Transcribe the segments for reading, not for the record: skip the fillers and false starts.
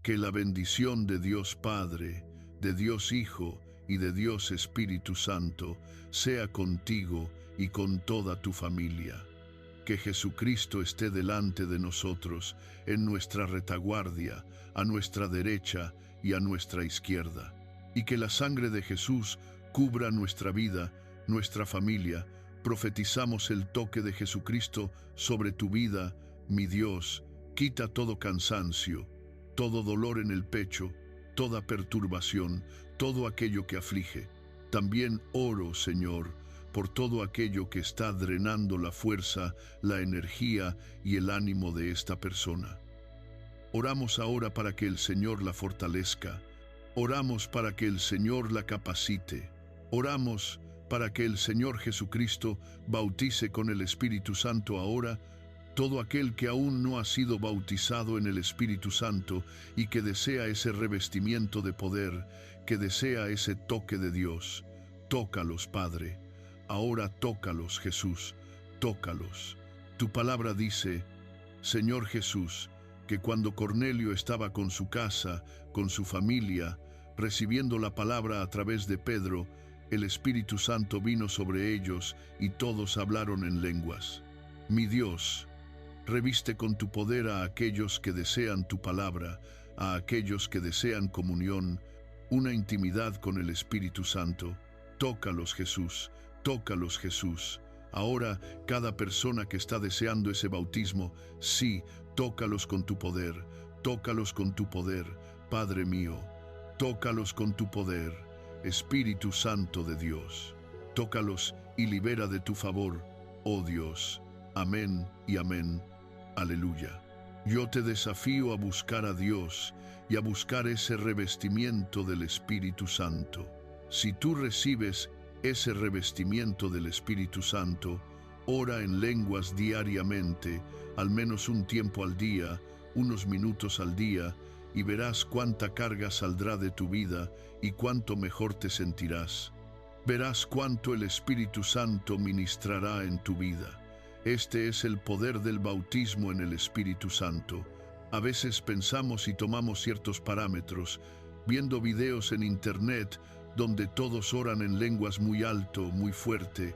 Que la bendición de Dios Padre, de Dios Hijo y de Dios Espíritu Santo sea contigo y con toda tu familia. Que Jesucristo esté delante de nosotros, en nuestra retaguardia, a nuestra derecha y a nuestra izquierda. Y que la sangre de Jesús cubra nuestra vida, nuestra familia. Profetizamos el toque de Jesucristo sobre tu vida, mi Dios. Quita todo cansancio, todo dolor en el pecho, toda perturbación, todo aquello que aflige. También oro, Señor, por todo aquello que está drenando la fuerza, la energía y el ánimo de esta persona. Oramos ahora para que el Señor la fortalezca. Oramos para que el Señor la capacite. Oramos para que el Señor Jesucristo bautice con el Espíritu Santo ahora todo aquel que aún no ha sido bautizado en el Espíritu Santo y que desea ese revestimiento de poder, que desea ese toque de Dios. Tócalos, Padre. Ahora tócalos, Jesús. Tócalos. Tu palabra dice, Señor Jesús, que cuando Cornelio estaba con su casa, con su familia, recibiendo la palabra a través de Pedro, el Espíritu Santo vino sobre ellos y todos hablaron en lenguas. Mi Dios, reviste con tu poder a aquellos que desean tu palabra, a aquellos que desean comunión, una intimidad con el Espíritu Santo. Tócalos, Jesús, tócalos, Jesús. Ahora, cada persona que está deseando ese bautismo, sí, tócalos con tu poder, tócalos con tu poder, Padre mío, tócalos con tu poder, Espíritu Santo de Dios. Tócalos y libera de tu favor, oh Dios. Amén y amén. Aleluya. Yo te desafío a buscar a Dios y a buscar ese revestimiento del Espíritu Santo. Si tú recibes ese revestimiento del Espíritu Santo, ora en lenguas diariamente, al menos un tiempo al día, unos minutos al día, y verás cuánta carga saldrá de tu vida y cuánto mejor te sentirás. Verás cuánto el Espíritu Santo ministrará en tu vida. Este es el poder del bautismo en el Espíritu Santo. A veces pensamos y tomamos ciertos parámetros, viendo videos en internet donde todos oran en lenguas muy alto, muy fuerte.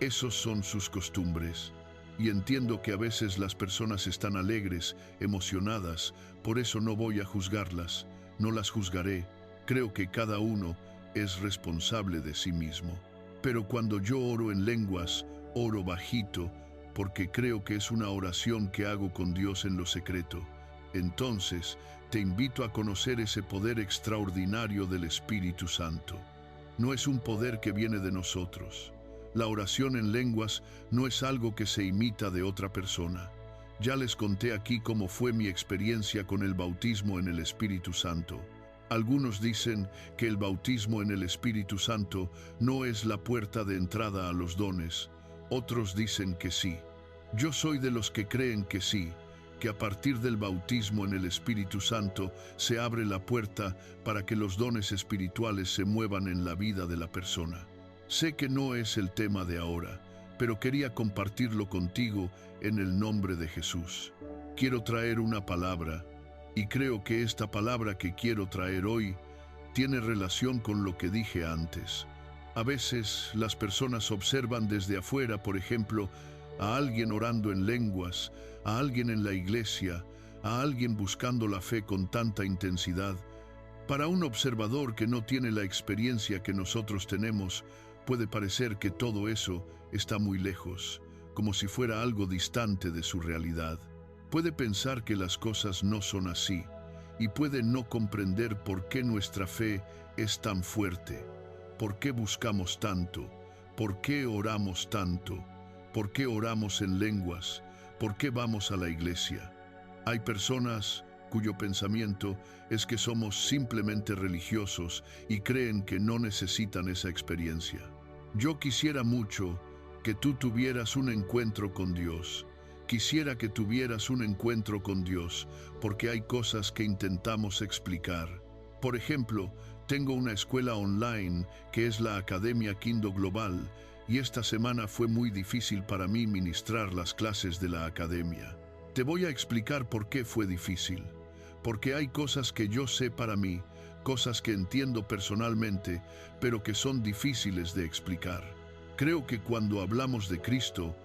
Esos son sus costumbres. Y entiendo que a veces las personas están alegres, emocionadas, por eso no voy a juzgarlas, no las juzgaré. Creo que cada uno es responsable de sí mismo. Pero cuando yo oro en lenguas, oro bajito, porque creo que es una oración que hago con Dios en lo secreto. Entonces, te invito a conocer ese poder extraordinario del Espíritu Santo. No es un poder que viene de nosotros. La oración en lenguas no es algo que se imita de otra persona. Ya les conté aquí cómo fue mi experiencia con el bautismo en el Espíritu Santo. Algunos dicen que el bautismo en el Espíritu Santo no es la puerta de entrada a los dones. Otros dicen que sí. Yo soy de los que creen que sí, que a partir del bautismo en el Espíritu Santo se abre la puerta para que los dones espirituales se muevan en la vida de la persona. Sé que no es el tema de ahora, pero quería compartirlo contigo en el nombre de Jesús. Quiero traer una palabra, y creo que esta palabra que quiero traer hoy tiene relación con lo que dije antes. A veces las personas observan desde afuera, por ejemplo, a alguien orando en lenguas, a alguien en la iglesia, a alguien buscando la fe con tanta intensidad. Para un observador que no tiene la experiencia que nosotros tenemos, puede parecer que todo eso está muy lejos, como si fuera algo distante de su realidad. Puede pensar que las cosas no son así, y puede no comprender por qué nuestra fe es tan fuerte, por qué buscamos tanto, por qué oramos tanto, por qué oramos en lenguas, por qué vamos a la iglesia. Hay personas cuyo pensamiento es que somos simplemente religiosos y creen que no necesitan esa experiencia. Yo quisiera mucho que tú tuvieras un encuentro con Dios. Quisiera que tuvieras un encuentro con Dios, porque hay cosas que intentamos explicar. Por ejemplo, tengo una escuela online que es la Academia Quindo Global, y esta semana fue muy difícil para mí ministrar las clases de la academia. Te voy a explicar por qué fue difícil. porque hay cosas que yo sé para mí, cosas que entiendo personalmente, pero que son difíciles de explicar. Creo que cuando hablamos de Cristo,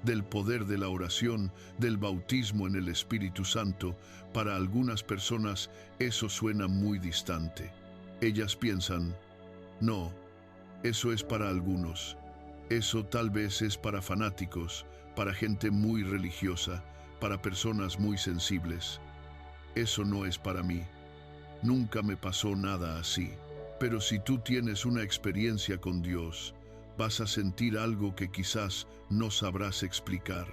del poder de la oración, del bautismo en el Espíritu Santo, para algunas personas eso suena muy distante. Ellas piensan, no, eso es para algunos. Eso tal vez es para fanáticos, para gente muy religiosa, para personas muy sensibles. Eso no es para mí. Nunca me pasó nada así. Pero si tú tienes una experiencia con Dios, vas a sentir algo que quizás no sabrás explicar.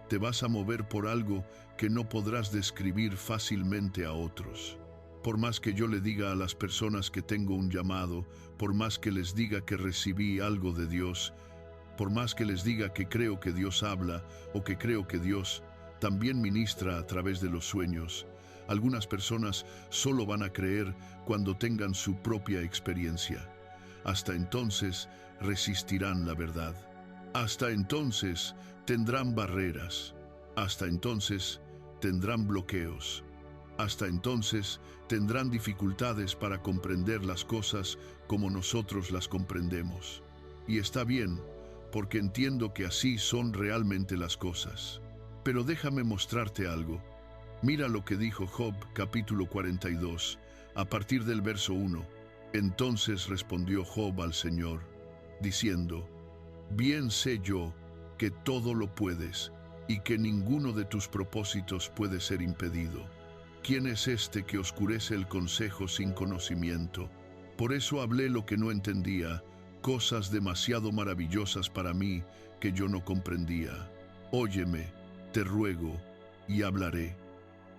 Te vas a mover por algo que no podrás describir fácilmente a otros. Por más que yo le diga a las personas que tengo un llamado, por más que les diga que recibí algo de Dios, por más que les diga que creo que Dios habla o que creo que Dios también ministra a través de los sueños, algunas personas solo van a creer cuando tengan su propia experiencia. Hasta entonces resistirán la verdad. Hasta entonces tendrán barreras. Hasta entonces tendrán bloqueos. Hasta entonces tendrán dificultades para comprender las cosas como nosotros las comprendemos. Y está bien, porque entiendo que así son realmente las cosas. Pero déjame mostrarte algo. Mira lo que dijo Job, capítulo 42, a partir del verso 1. Entonces respondió Job al Señor, diciendo, bien sé yo que todo lo puedes y que ninguno de tus propósitos puede ser impedido. ¿Quién es este que oscurece el consejo sin conocimiento? Por eso hablé lo que no entendía, cosas demasiado maravillosas para mí que yo no comprendía. Óyeme, te ruego, y hablaré.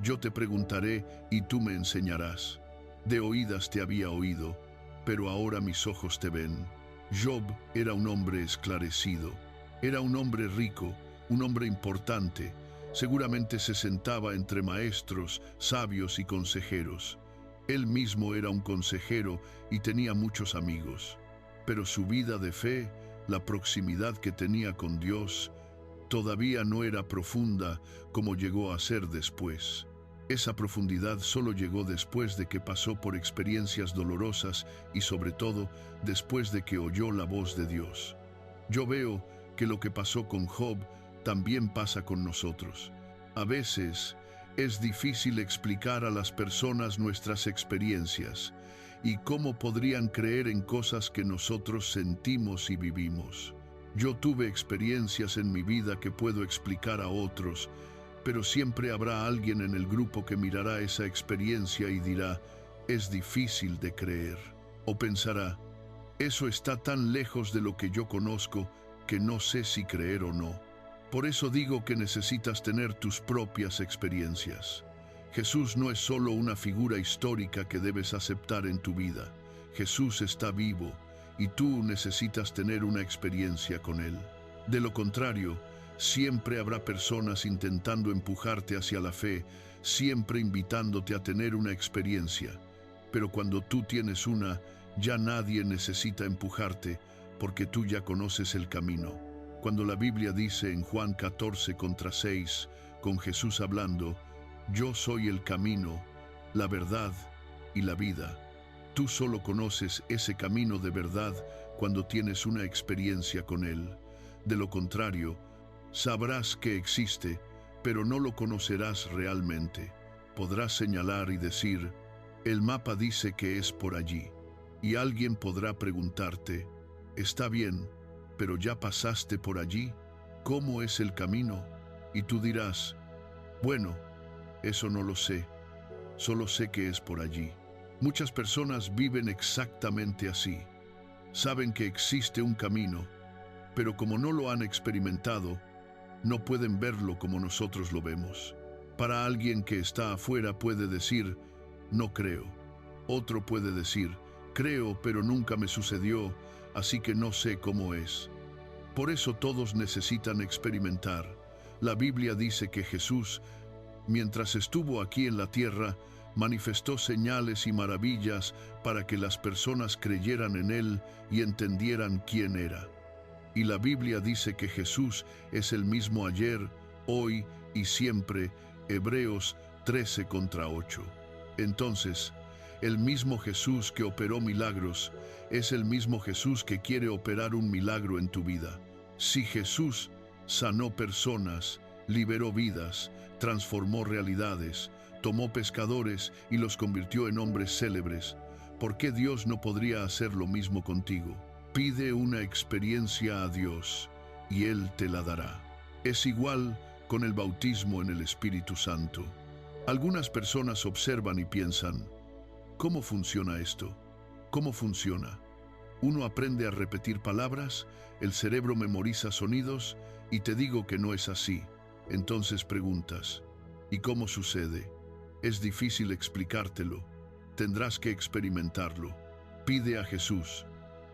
Yo te preguntaré y tú me enseñarás. De oídas te había oído, pero ahora mis ojos te ven. Job era un hombre esclarecido, era un hombre rico, un hombre importante. Seguramente se sentaba entre maestros, sabios y consejeros. Él mismo era un consejero y tenía muchos amigos. Pero su vida de fe, la proximidad que tenía con Dios, todavía no era profunda como llegó a ser después. Esa profundidad solo llegó después de que pasó por experiencias dolorosas y sobre todo después de que oyó la voz de Dios. Yo veo que lo que pasó con Job también pasa con nosotros. A veces es difícil explicar a las personas nuestras experiencias y cómo podrían creer en cosas que nosotros sentimos y vivimos. Yo tuve experiencias en mi vida que puedo explicar a otros, pero siempre habrá alguien en el grupo que mirará esa experiencia y dirá, es difícil de creer. O pensará, eso está tan lejos de lo que yo conozco que no sé si creer o no. Por eso digo que necesitas tener tus propias experiencias. Jesús no es solo una figura histórica que debes aceptar en tu vida. Jesús está vivo y tú necesitas tener una experiencia con Él. De lo contrario, siempre habrá personas intentando empujarte hacia la fe, siempre invitándote a tener una experiencia. Pero cuando tú tienes una, ya nadie necesita empujarte porque tú ya conoces el camino. Cuando la Biblia dice en Juan 14:6, con Jesús hablando, yo soy el camino, la verdad y la vida. Tú solo conoces ese camino de verdad cuando tienes una experiencia con Él. De lo contrario, sabrás que existe, pero no lo conocerás realmente. Podrás señalar y decir, el mapa dice que es por allí. Y alguien podrá preguntarte, está bien, pero ya pasaste por allí, ¿cómo es el camino? Y tú dirás, bueno, eso no lo sé, solo sé que es por allí. Muchas personas viven exactamente así. Saben que existe un camino, pero como no lo han experimentado, no pueden verlo como nosotros lo vemos. Para alguien que está afuera puede decir, no creo. Otro puede decir, creo, pero nunca me sucedió, así que no sé cómo es. Por eso todos necesitan experimentar. La Biblia dice que Jesús, mientras estuvo aquí en la tierra, manifestó señales y maravillas para que las personas creyeran en Él y entendieran quién era. Y la Biblia dice que Jesús es el mismo ayer, hoy y siempre. Hebreos 13 contra 8. Entonces, el mismo Jesús que operó milagros es el mismo Jesús que quiere operar un milagro en tu vida. Si Jesús sanó personas, liberó vidas, transformó realidades, tomó pescadores y los convirtió en hombres célebres, ¿por qué Dios no podría hacer lo mismo contigo? Pide una experiencia a Dios y Él te la dará. Es igual con el bautismo en el Espíritu Santo. Algunas personas observan y piensan, ¿cómo funciona esto? ¿Cómo funciona? Uno aprende a repetir palabras, el cerebro memoriza sonidos y te digo que no es así. Entonces preguntas, ¿y cómo sucede? Es difícil explicártelo. Tendrás que experimentarlo. Pide a Jesús.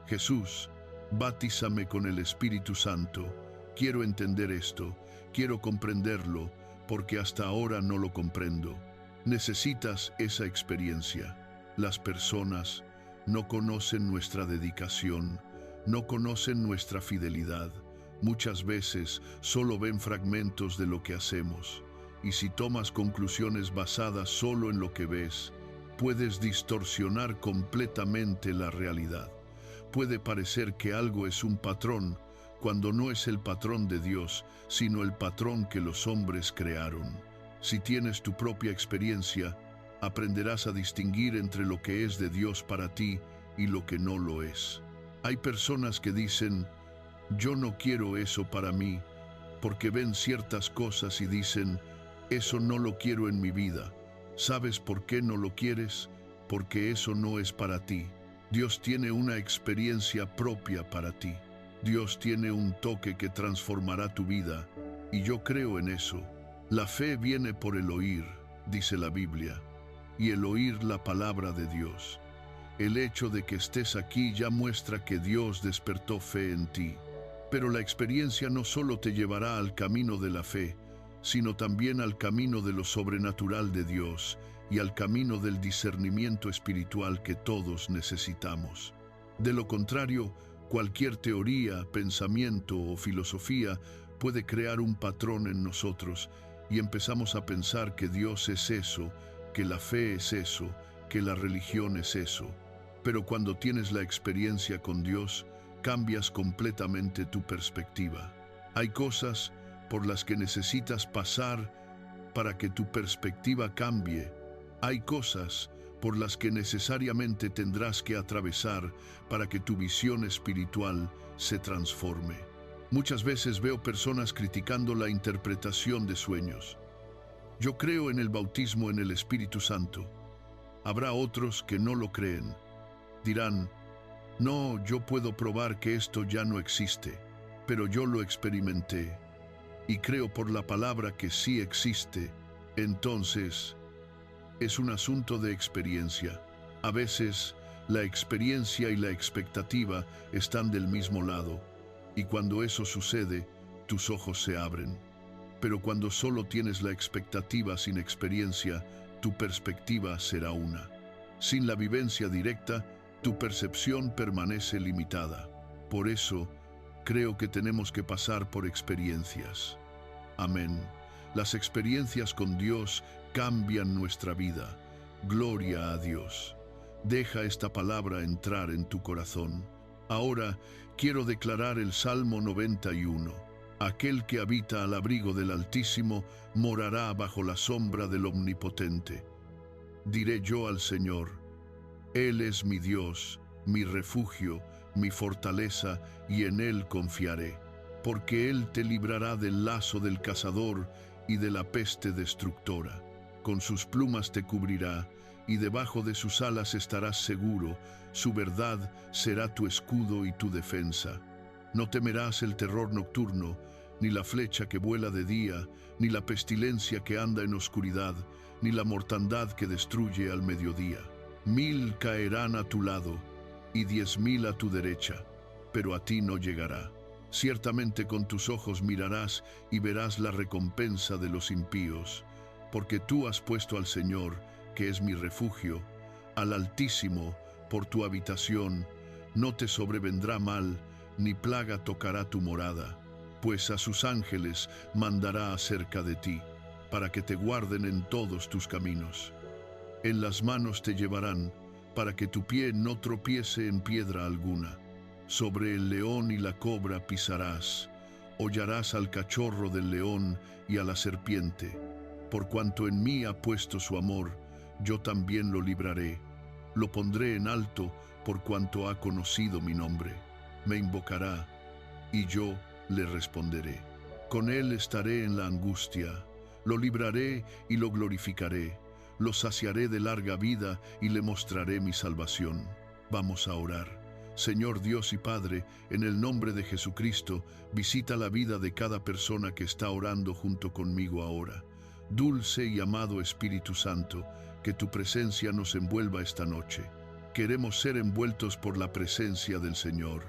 Jesús, bautízame con el Espíritu Santo. Quiero entender esto, quiero comprenderlo, porque hasta ahora no lo comprendo. Necesitas esa experiencia. Las personas no conocen nuestra dedicación, no conocen nuestra fidelidad. Muchas veces solo ven fragmentos de lo que hacemos. Y si tomas conclusiones basadas solo en lo que ves, puedes distorsionar completamente la realidad. Puede parecer que algo es un patrón, cuando no es el patrón de Dios, sino el patrón que los hombres crearon. Si tienes tu propia experiencia, aprenderás a distinguir entre lo que es de Dios para ti y lo que no lo es. Hay personas que dicen, yo no quiero eso para mí, porque ven ciertas cosas y dicen, eso no lo quiero en mi vida. ¿Sabes por qué no lo quieres? Porque eso no es para ti. Dios tiene una experiencia propia para ti. Dios tiene un toque que transformará tu vida, y yo creo en eso. La fe viene por el oír, dice la Biblia, y el oír la palabra de Dios. El hecho de que estés aquí ya muestra que Dios despertó fe en ti. Pero la experiencia no solo te llevará al camino de la fe, sino también al camino de lo sobrenatural de Dios y al camino del discernimiento espiritual que todos necesitamos. De lo contrario, cualquier teoría, pensamiento o filosofía puede crear un patrón en nosotros y empezamos a pensar que Dios es eso, que la fe es eso, que la religión es eso. Pero cuando tienes la experiencia con Dios, cambias completamente tu perspectiva. Hay cosas por las que necesitas pasar para que tu perspectiva cambie. Hay cosas por las que necesariamente tendrás que atravesar para que tu visión espiritual se transforme. Muchas veces veo personas criticando la interpretación de sueños. Yo creo en el bautismo en el Espíritu Santo. Habrá otros que no lo creen. Dirán, no, yo puedo probar que esto ya no existe, pero yo lo experimenté. Y creo por la palabra que sí existe. Entonces, es un asunto de experiencia. A veces, la experiencia y la expectativa están del mismo lado. Y cuando eso sucede, tus ojos se abren. Pero cuando solo tienes la expectativa sin experiencia, tu perspectiva será una. Sin la vivencia directa, tu percepción permanece limitada. Por eso, creo que tenemos que pasar por experiencias. Amén. Las experiencias con Dios cambian nuestra vida. Gloria a Dios. Deja esta palabra entrar en tu corazón. Ahora quiero declarar el Salmo 91. Aquel que habita al abrigo del Altísimo morará bajo la sombra del Omnipotente. Diré yo al Señor, Él es mi Dios, mi refugio, mi fortaleza, y en Él confiaré. Porque Él te librará del lazo del cazador y de la peste destructora. Con sus plumas te cubrirá, y debajo de sus alas estarás seguro. Su verdad será tu escudo y tu defensa. No temerás el terror nocturno, ni la flecha que vuela de día, ni la pestilencia que anda en oscuridad, ni la mortandad que destruye al mediodía. 1000 caerán a tu lado, y 10.000 a tu derecha, pero a ti no llegará. Ciertamente con tus ojos mirarás y verás la recompensa de los impíos, porque tú has puesto al Señor, que es mi refugio, al Altísimo, por tu habitación. No te sobrevendrá mal, ni plaga tocará tu morada, pues a sus ángeles mandará acerca de ti, para que te guarden en todos tus caminos. En las manos te llevarán, para que tu pie no tropiece en piedra alguna. Sobre el león y la cobra pisarás, hollarás al cachorro del león y a la serpiente. Por cuanto en mí ha puesto su amor, yo también lo libraré. Lo pondré en alto por cuanto ha conocido mi nombre. Me invocará, y yo le responderé. Con él estaré en la angustia. Lo libraré y lo glorificaré. Lo saciaré de larga vida y le mostraré mi salvación. Vamos a orar. Señor Dios y Padre, en el nombre de Jesucristo, visita la vida de cada persona que está orando junto conmigo ahora. Dulce y amado Espíritu Santo, que tu presencia nos envuelva esta noche. Queremos ser envueltos por la presencia del Señor.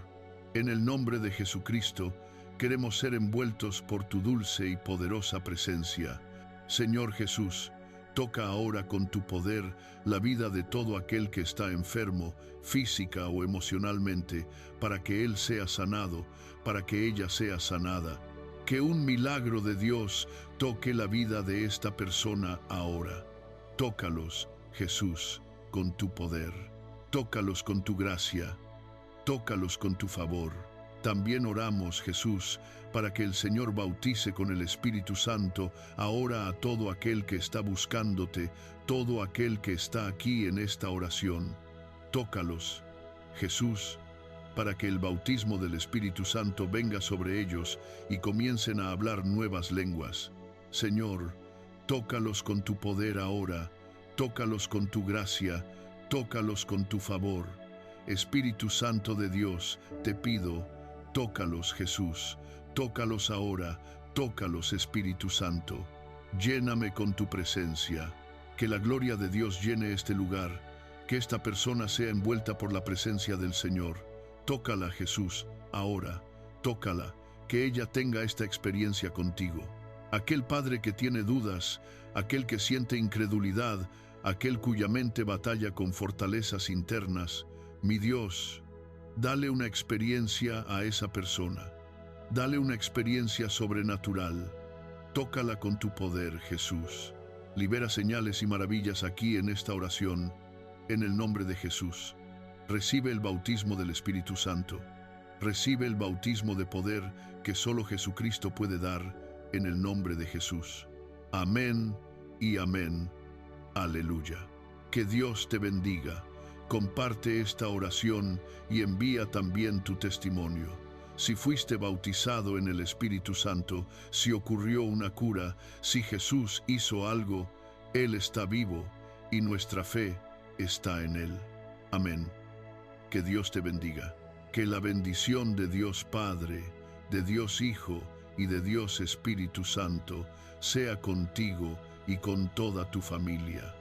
En el nombre de Jesucristo, queremos ser envueltos por tu dulce y poderosa presencia. Señor Jesús, toca ahora con tu poder la vida de todo aquel que está enfermo, física o emocionalmente, para que él sea sanado, para que ella sea sanada. Que un milagro de Dios toque la vida de esta persona ahora. Tócalos, Jesús, con tu poder. Tócalos con tu gracia. Tócalos con tu favor. También oramos, Jesús, para que el Señor bautice con el Espíritu Santo ahora a todo aquel que está buscándote, todo aquel que está aquí en esta oración. Tócalos, Jesús, para que el bautismo del Espíritu Santo venga sobre ellos y comiencen a hablar nuevas lenguas. Señor, tócalos con tu poder ahora, tócalos con tu gracia, tócalos con tu favor. Espíritu Santo de Dios, te pido, tócalos, Jesús, tócalos ahora, tócalos, Espíritu Santo. Lléname con tu presencia, que la gloria de Dios llene este lugar, que esta persona sea envuelta por la presencia del Señor. Tócala, Jesús, ahora, tócala, que ella tenga esta experiencia contigo. Aquel padre que tiene dudas, aquel que siente incredulidad, aquel cuya mente batalla con fortalezas internas, mi Dios, dale una experiencia a esa persona. Dale una experiencia sobrenatural. Tócala con tu poder, Jesús. Libera señales y maravillas aquí en esta oración, en el nombre de Jesús. Recibe el bautismo del Espíritu Santo. Recibe el bautismo de poder que solo Jesucristo puede dar, en el nombre de Jesús. Amén y amén. Aleluya. Que Dios te bendiga. Comparte esta oración y envía también tu testimonio. Si fuiste bautizado en el Espíritu Santo, si ocurrió una cura, si Jesús hizo algo, Él está vivo y nuestra fe está en Él. Amén. Que Dios te bendiga. Que la bendición de Dios Padre, de Dios Hijo y de Dios Espíritu Santo sea contigo y con toda tu familia.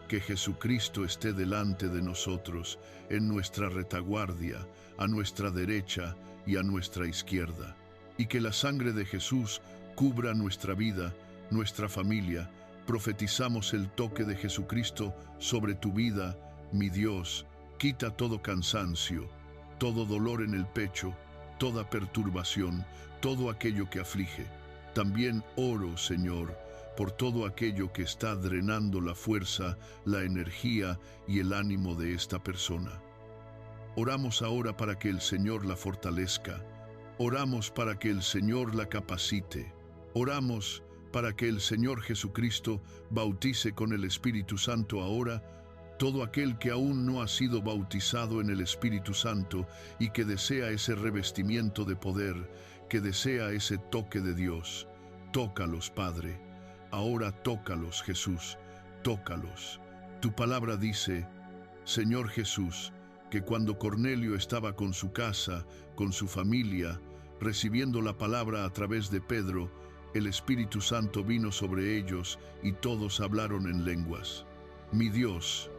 Que Jesucristo esté delante de nosotros, en nuestra retaguardia, a nuestra derecha y a nuestra izquierda. Y que la sangre de Jesús cubra nuestra vida, nuestra familia. Profetizamos el toque de Jesucristo sobre tu vida, mi Dios. Quita todo cansancio, todo dolor en el pecho, toda perturbación, todo aquello que aflige. También oro, Señor, por todo aquello que está drenando la fuerza, la energía y el ánimo de esta persona. Oramos ahora para que el Señor la fortalezca. Oramos para que el Señor la capacite. Oramos para que el Señor Jesucristo bautice con el Espíritu Santo ahora todo aquel que aún no ha sido bautizado en el Espíritu Santo y que desea ese revestimiento de poder, que desea ese toque de Dios. Tócalos, Padre. Ahora tócalos, Jesús. Tócalos. Tu palabra dice, Señor Jesús, que cuando Cornelio estaba con su casa, con su familia, recibiendo la palabra a través de Pedro, el Espíritu Santo vino sobre ellos y todos hablaron en lenguas. Mi Dios,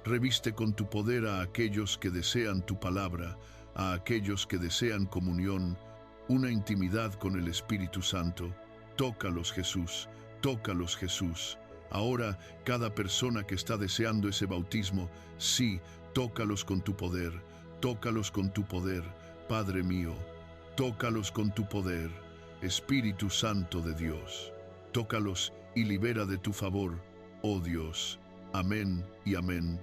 reviste con tu poder a aquellos que desean tu palabra, a aquellos que desean comunión, una intimidad con el Espíritu Santo. Tócalos, Jesús, tócalos, Jesús. Ahora, cada persona que está deseando ese bautismo, sí, tócalos con tu poder, tócalos con tu poder, Padre mío, tócalos con tu poder, Espíritu Santo de Dios. Tócalos y libera de tu favor, oh Dios. Amén y amén.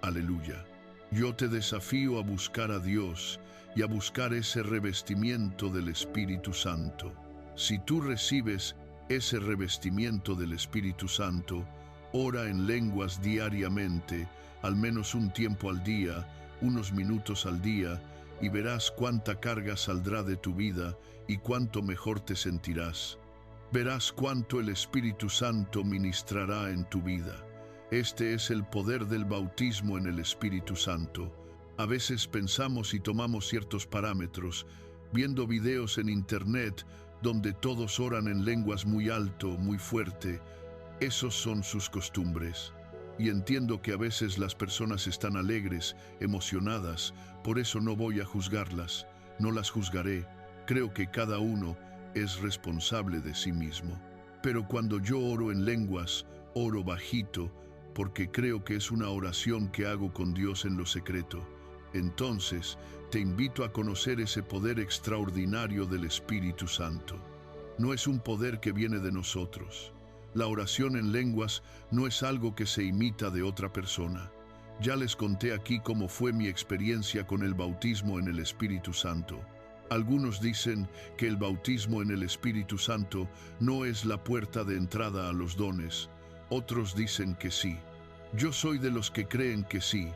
Aleluya. Yo te desafío a buscar a Dios y a buscar ese revestimiento del Espíritu Santo. Si tú recibes ese revestimiento del Espíritu Santo, ora en lenguas diariamente, al menos un tiempo al día, unos minutos al día, y verás cuánta carga saldrá de tu vida y cuánto mejor te sentirás. Verás cuánto el Espíritu Santo ministrará en tu vida. Este es el poder del bautismo en el Espíritu Santo. A veces pensamos y tomamos ciertos parámetros, viendo videos en internet donde todos oran en lenguas muy alto, muy fuerte. Esos son sus costumbres. Y entiendo que a veces las personas están alegres, emocionadas, por eso no voy a juzgarlas, no las juzgaré. Creo que cada uno es responsable de sí mismo. Pero cuando yo oro en lenguas, oro bajito, porque creo que es una oración que hago con Dios en lo secreto. Entonces, te invito a conocer ese poder extraordinario del Espíritu Santo. No es un poder que viene de nosotros. La oración en lenguas no es algo que se imita de otra persona. Ya les conté aquí cómo fue mi experiencia con el bautismo en el Espíritu Santo. Algunos dicen que el bautismo en el Espíritu Santo no es la puerta de entrada a los dones. Otros dicen que sí. Yo soy de los que creen que sí,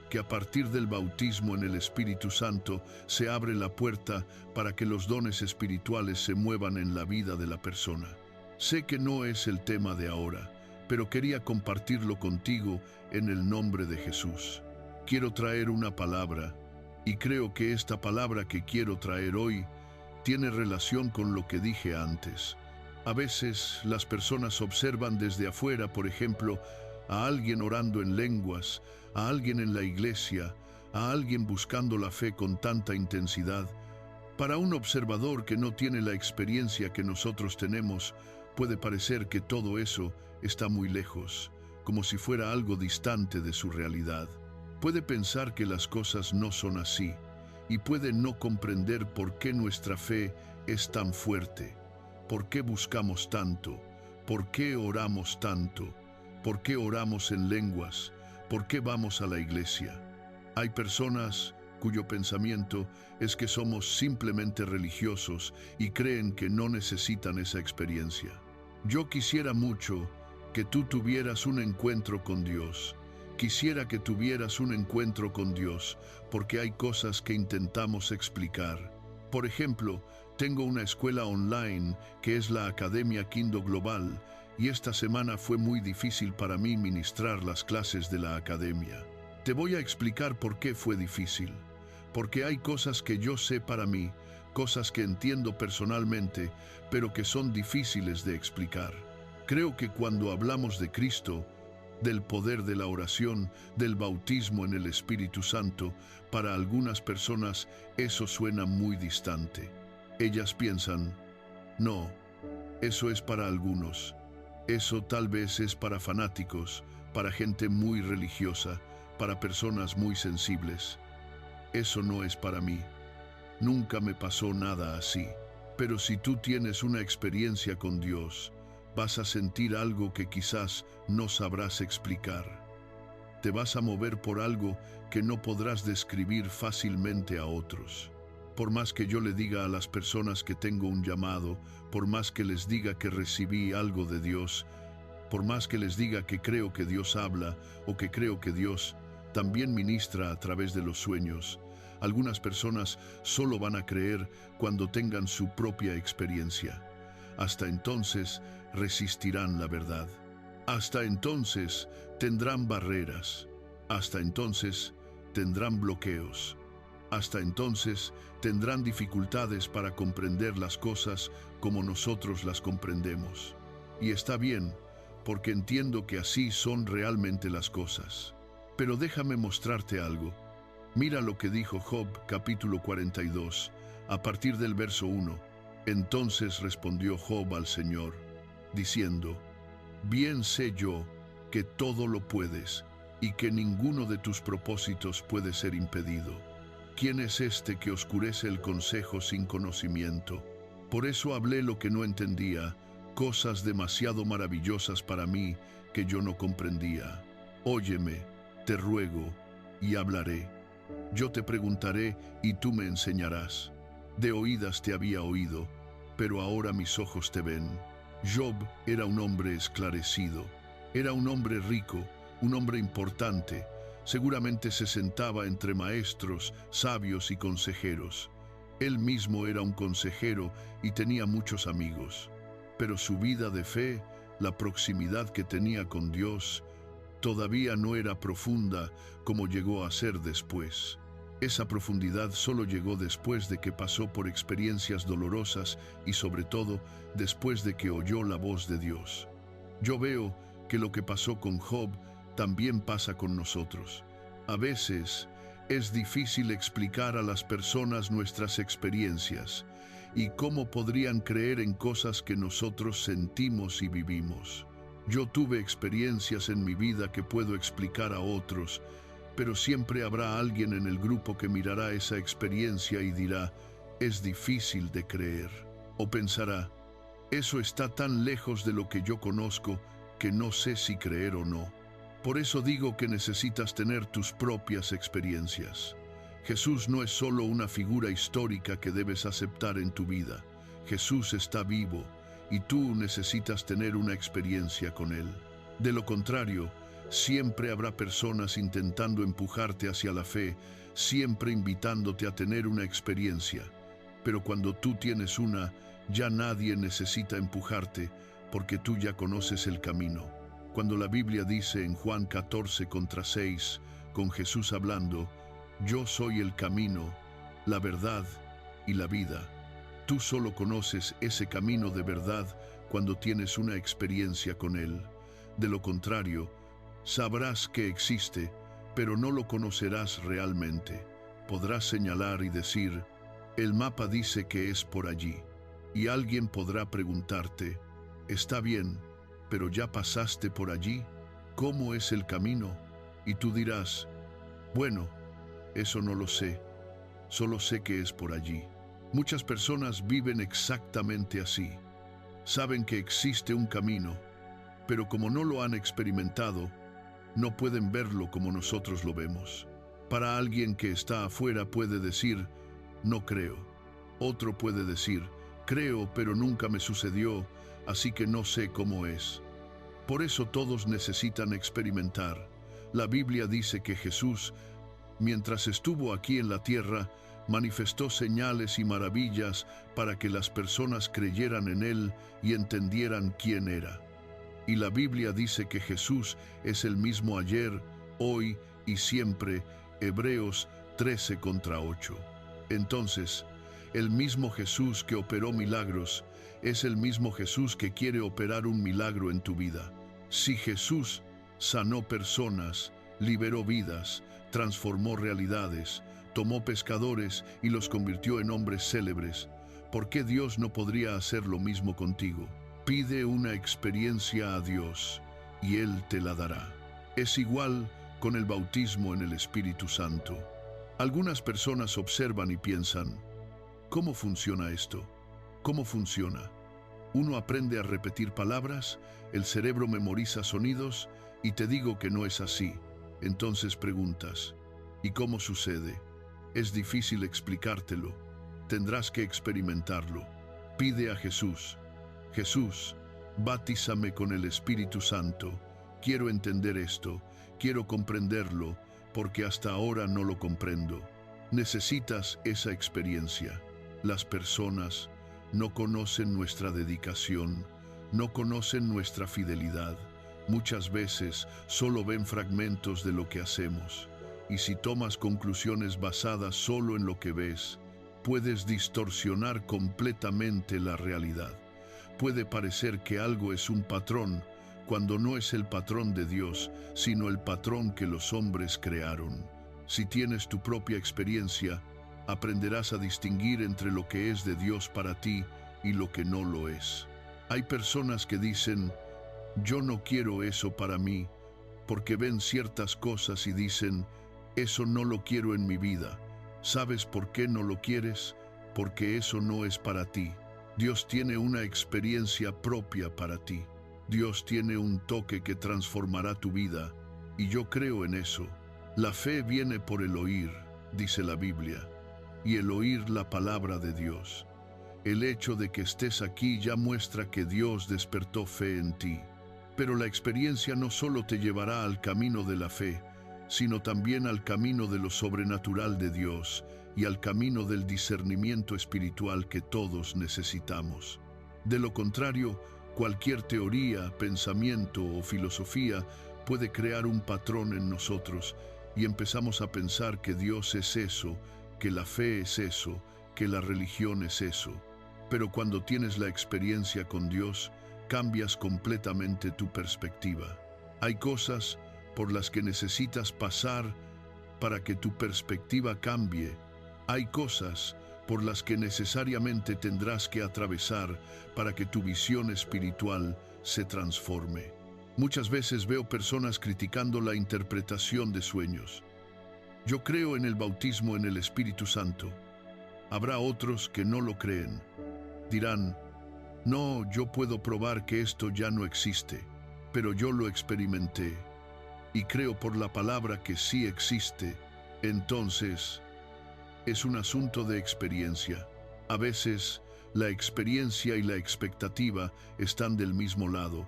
que a partir del bautismo en el Espíritu Santo se abre la puerta para que los dones espirituales se muevan en la vida de la persona. Sé que no es el tema de ahora, pero quería compartirlo contigo en el nombre de Jesús. Quiero traer una palabra, y creo que esta palabra que quiero traer hoy tiene relación con lo que dije antes. A veces las personas observan desde afuera, por ejemplo, a alguien orando en lenguas, a alguien en la iglesia, a alguien buscando la fe con tanta intensidad. Para un observador que no tiene la experiencia que nosotros tenemos, puede parecer que todo eso está muy lejos, como si fuera algo distante de su realidad. Puede pensar que las cosas no son así, y puede no comprender por qué nuestra fe es tan fuerte. ¿Por qué buscamos tanto? ¿Por qué oramos tanto? ¿Por qué oramos en lenguas? ¿Por qué vamos a la iglesia? Hay personas cuyo pensamiento es que somos simplemente religiosos y creen que no necesitan esa experiencia. Yo quisiera mucho que tú tuvieras un encuentro con Dios. Quisiera que tuvieras un encuentro con Dios, porque hay cosas que intentamos explicar. Por ejemplo, tengo una escuela online que es la Academia Kindle Global, y esta semana fue muy difícil para mí ministrar las clases de la academia. Te voy a explicar por qué fue difícil. Porque hay cosas que yo sé para mí, cosas que entiendo personalmente, pero que son difíciles de explicar. Creo que cuando hablamos de Cristo, del poder de la oración, del bautismo en el Espíritu Santo, para algunas personas eso suena muy distante. Ellas piensan, no, eso es para algunos. Eso tal vez es para fanáticos, para gente muy religiosa, para personas muy sensibles. Eso no es para mí. Nunca me pasó nada así. Pero si tú tienes una experiencia con Dios, vas a sentir algo que quizás no sabrás explicar. Te vas a mover por algo que no podrás describir fácilmente a otros. Por más que yo le diga a las personas que tengo un llamado, por más que les diga que recibí algo de Dios, por más que les diga que creo que Dios habla o que creo que Dios también ministra a través de los sueños, algunas personas solo van a creer cuando tengan su propia experiencia. Hasta entonces resistirán la verdad. Hasta entonces tendrán barreras. Hasta entonces tendrán bloqueos. Hasta entonces tendrán dificultades para comprender las cosas como nosotros las comprendemos. Y está bien, porque entiendo que así son realmente las cosas. Pero déjame mostrarte algo. Mira lo que dijo Job, capítulo 42, a partir del verso 1. Entonces respondió Job al Señor, diciendo, bien sé yo que todo lo puedes y que ninguno de tus propósitos puede ser impedido. ¿Quién es este que oscurece el consejo sin conocimiento? Por eso hablé lo que no entendía, cosas demasiado maravillosas para mí que yo no comprendía. Óyeme, te ruego, y hablaré. Yo te preguntaré y tú me enseñarás. De oídas te había oído, pero ahora mis ojos te ven. Job era un hombre esclarecido, era un hombre rico, un hombre importante. Seguramente se sentaba entre maestros, sabios y consejeros. Él mismo era un consejero y tenía muchos amigos. Pero su vida de fe, la proximidad que tenía con Dios, todavía no era profunda como llegó a ser después. Esa profundidad solo llegó después de que pasó por experiencias dolorosas y sobre todo después de que oyó la voz de Dios. Yo veo que lo que pasó con Job también pasa con nosotros. A veces es difícil explicar a las personas nuestras experiencias y cómo podrían creer en cosas que nosotros sentimos y vivimos. Yo tuve experiencias en mi vida que puedo explicar a otros, pero siempre habrá alguien en el grupo que mirará esa experiencia y dirá, es difícil de creer. O pensará, eso está tan lejos de lo que yo conozco que no sé si creer o no. Por eso digo que necesitas tener tus propias experiencias. Jesús no es solo una figura histórica que debes aceptar en tu vida. Jesús está vivo y tú necesitas tener una experiencia con Él. De lo contrario, siempre habrá personas intentando empujarte hacia la fe, siempre invitándote a tener una experiencia. Pero cuando tú tienes una, ya nadie necesita empujarte porque tú ya conoces el camino. Cuando la Biblia dice en Juan 14:6, con Jesús hablando, yo soy el camino, la verdad y la vida. Tú solo conoces ese camino de verdad cuando tienes una experiencia con Él. De lo contrario, sabrás que existe, pero no lo conocerás realmente. Podrás señalar y decir, el mapa dice que es por allí. Y alguien podrá preguntarte, está bien, pero ya pasaste por allí, ¿cómo es el camino? Y tú dirás, bueno, eso no lo sé, solo sé que es por allí. Muchas personas viven exactamente así. Saben que existe un camino, pero como no lo han experimentado, no pueden verlo como nosotros lo vemos. Para alguien que está afuera puede decir, no creo. Otro puede decir, creo, pero nunca me sucedió, así que no sé cómo es. Por eso todos necesitan experimentar. La Biblia dice que Jesús, mientras estuvo aquí en la tierra, manifestó señales y maravillas para que las personas creyeran en Él y entendieran quién era. Y la Biblia dice que Jesús es el mismo ayer, hoy y siempre, Hebreos 13:8. Entonces, el mismo Jesús que operó milagros es el mismo Jesús que quiere operar un milagro en tu vida. Si Jesús sanó personas, liberó vidas, transformó realidades, tomó pescadores y los convirtió en hombres célebres, ¿por qué Dios no podría hacer lo mismo contigo? Pide una experiencia a Dios y Él te la dará. Es igual con el bautismo en el Espíritu Santo. Algunas personas observan y piensan, ¿cómo funciona esto? ¿Cómo funciona? Uno aprende a repetir palabras, el cerebro memoriza sonidos y te digo que no es así. Entonces preguntas, ¿y cómo sucede? Es difícil explicártelo. Tendrás que experimentarlo. Pide a Jesús. Jesús, bautízame con el Espíritu Santo. Quiero entender esto, quiero comprenderlo, porque hasta ahora no lo comprendo. Necesitas esa experiencia. Las personas no conocen nuestra dedicación, no conocen nuestra fidelidad. Muchas veces solo ven fragmentos de lo que hacemos. Y si tomas conclusiones basadas solo en lo que ves, puedes distorsionar completamente la realidad. Puede parecer que algo es un patrón, cuando no es el patrón de Dios, sino el patrón que los hombres crearon. Si tienes tu propia experiencia, aprenderás a distinguir entre lo que es de Dios para ti y lo que no lo es. Hay personas que dicen, yo no quiero eso para mí, porque ven ciertas cosas y dicen, eso no lo quiero en mi vida. ¿Sabes por qué no lo quieres? Porque eso no es para ti. Dios tiene una experiencia propia para ti. Dios tiene un toque que transformará tu vida, y yo creo en eso. La fe viene por el oír, dice la Biblia, y el oír la palabra de Dios. El hecho de que estés aquí ya muestra que Dios despertó fe en ti. Pero la experiencia no solo te llevará al camino de la fe, sino también al camino de lo sobrenatural de Dios y al camino del discernimiento espiritual que todos necesitamos. De lo contrario, cualquier teoría, pensamiento o filosofía puede crear un patrón en nosotros y empezamos a pensar que Dios es eso, que la fe es eso, que la religión es eso. Pero cuando tienes la experiencia con Dios, cambias completamente tu perspectiva. Hay cosas por las que necesitas pasar para que tu perspectiva cambie. Hay cosas por las que necesariamente tendrás que atravesar para que tu visión espiritual se transforme. Muchas veces veo personas criticando la interpretación de sueños. Yo creo en el bautismo en el Espíritu Santo. Habrá otros que no lo creen. Dirán, no, yo puedo probar que esto ya no existe, pero yo lo experimenté y creo por la palabra que sí existe. Entonces, es un asunto de experiencia. A veces, la experiencia y la expectativa están del mismo lado,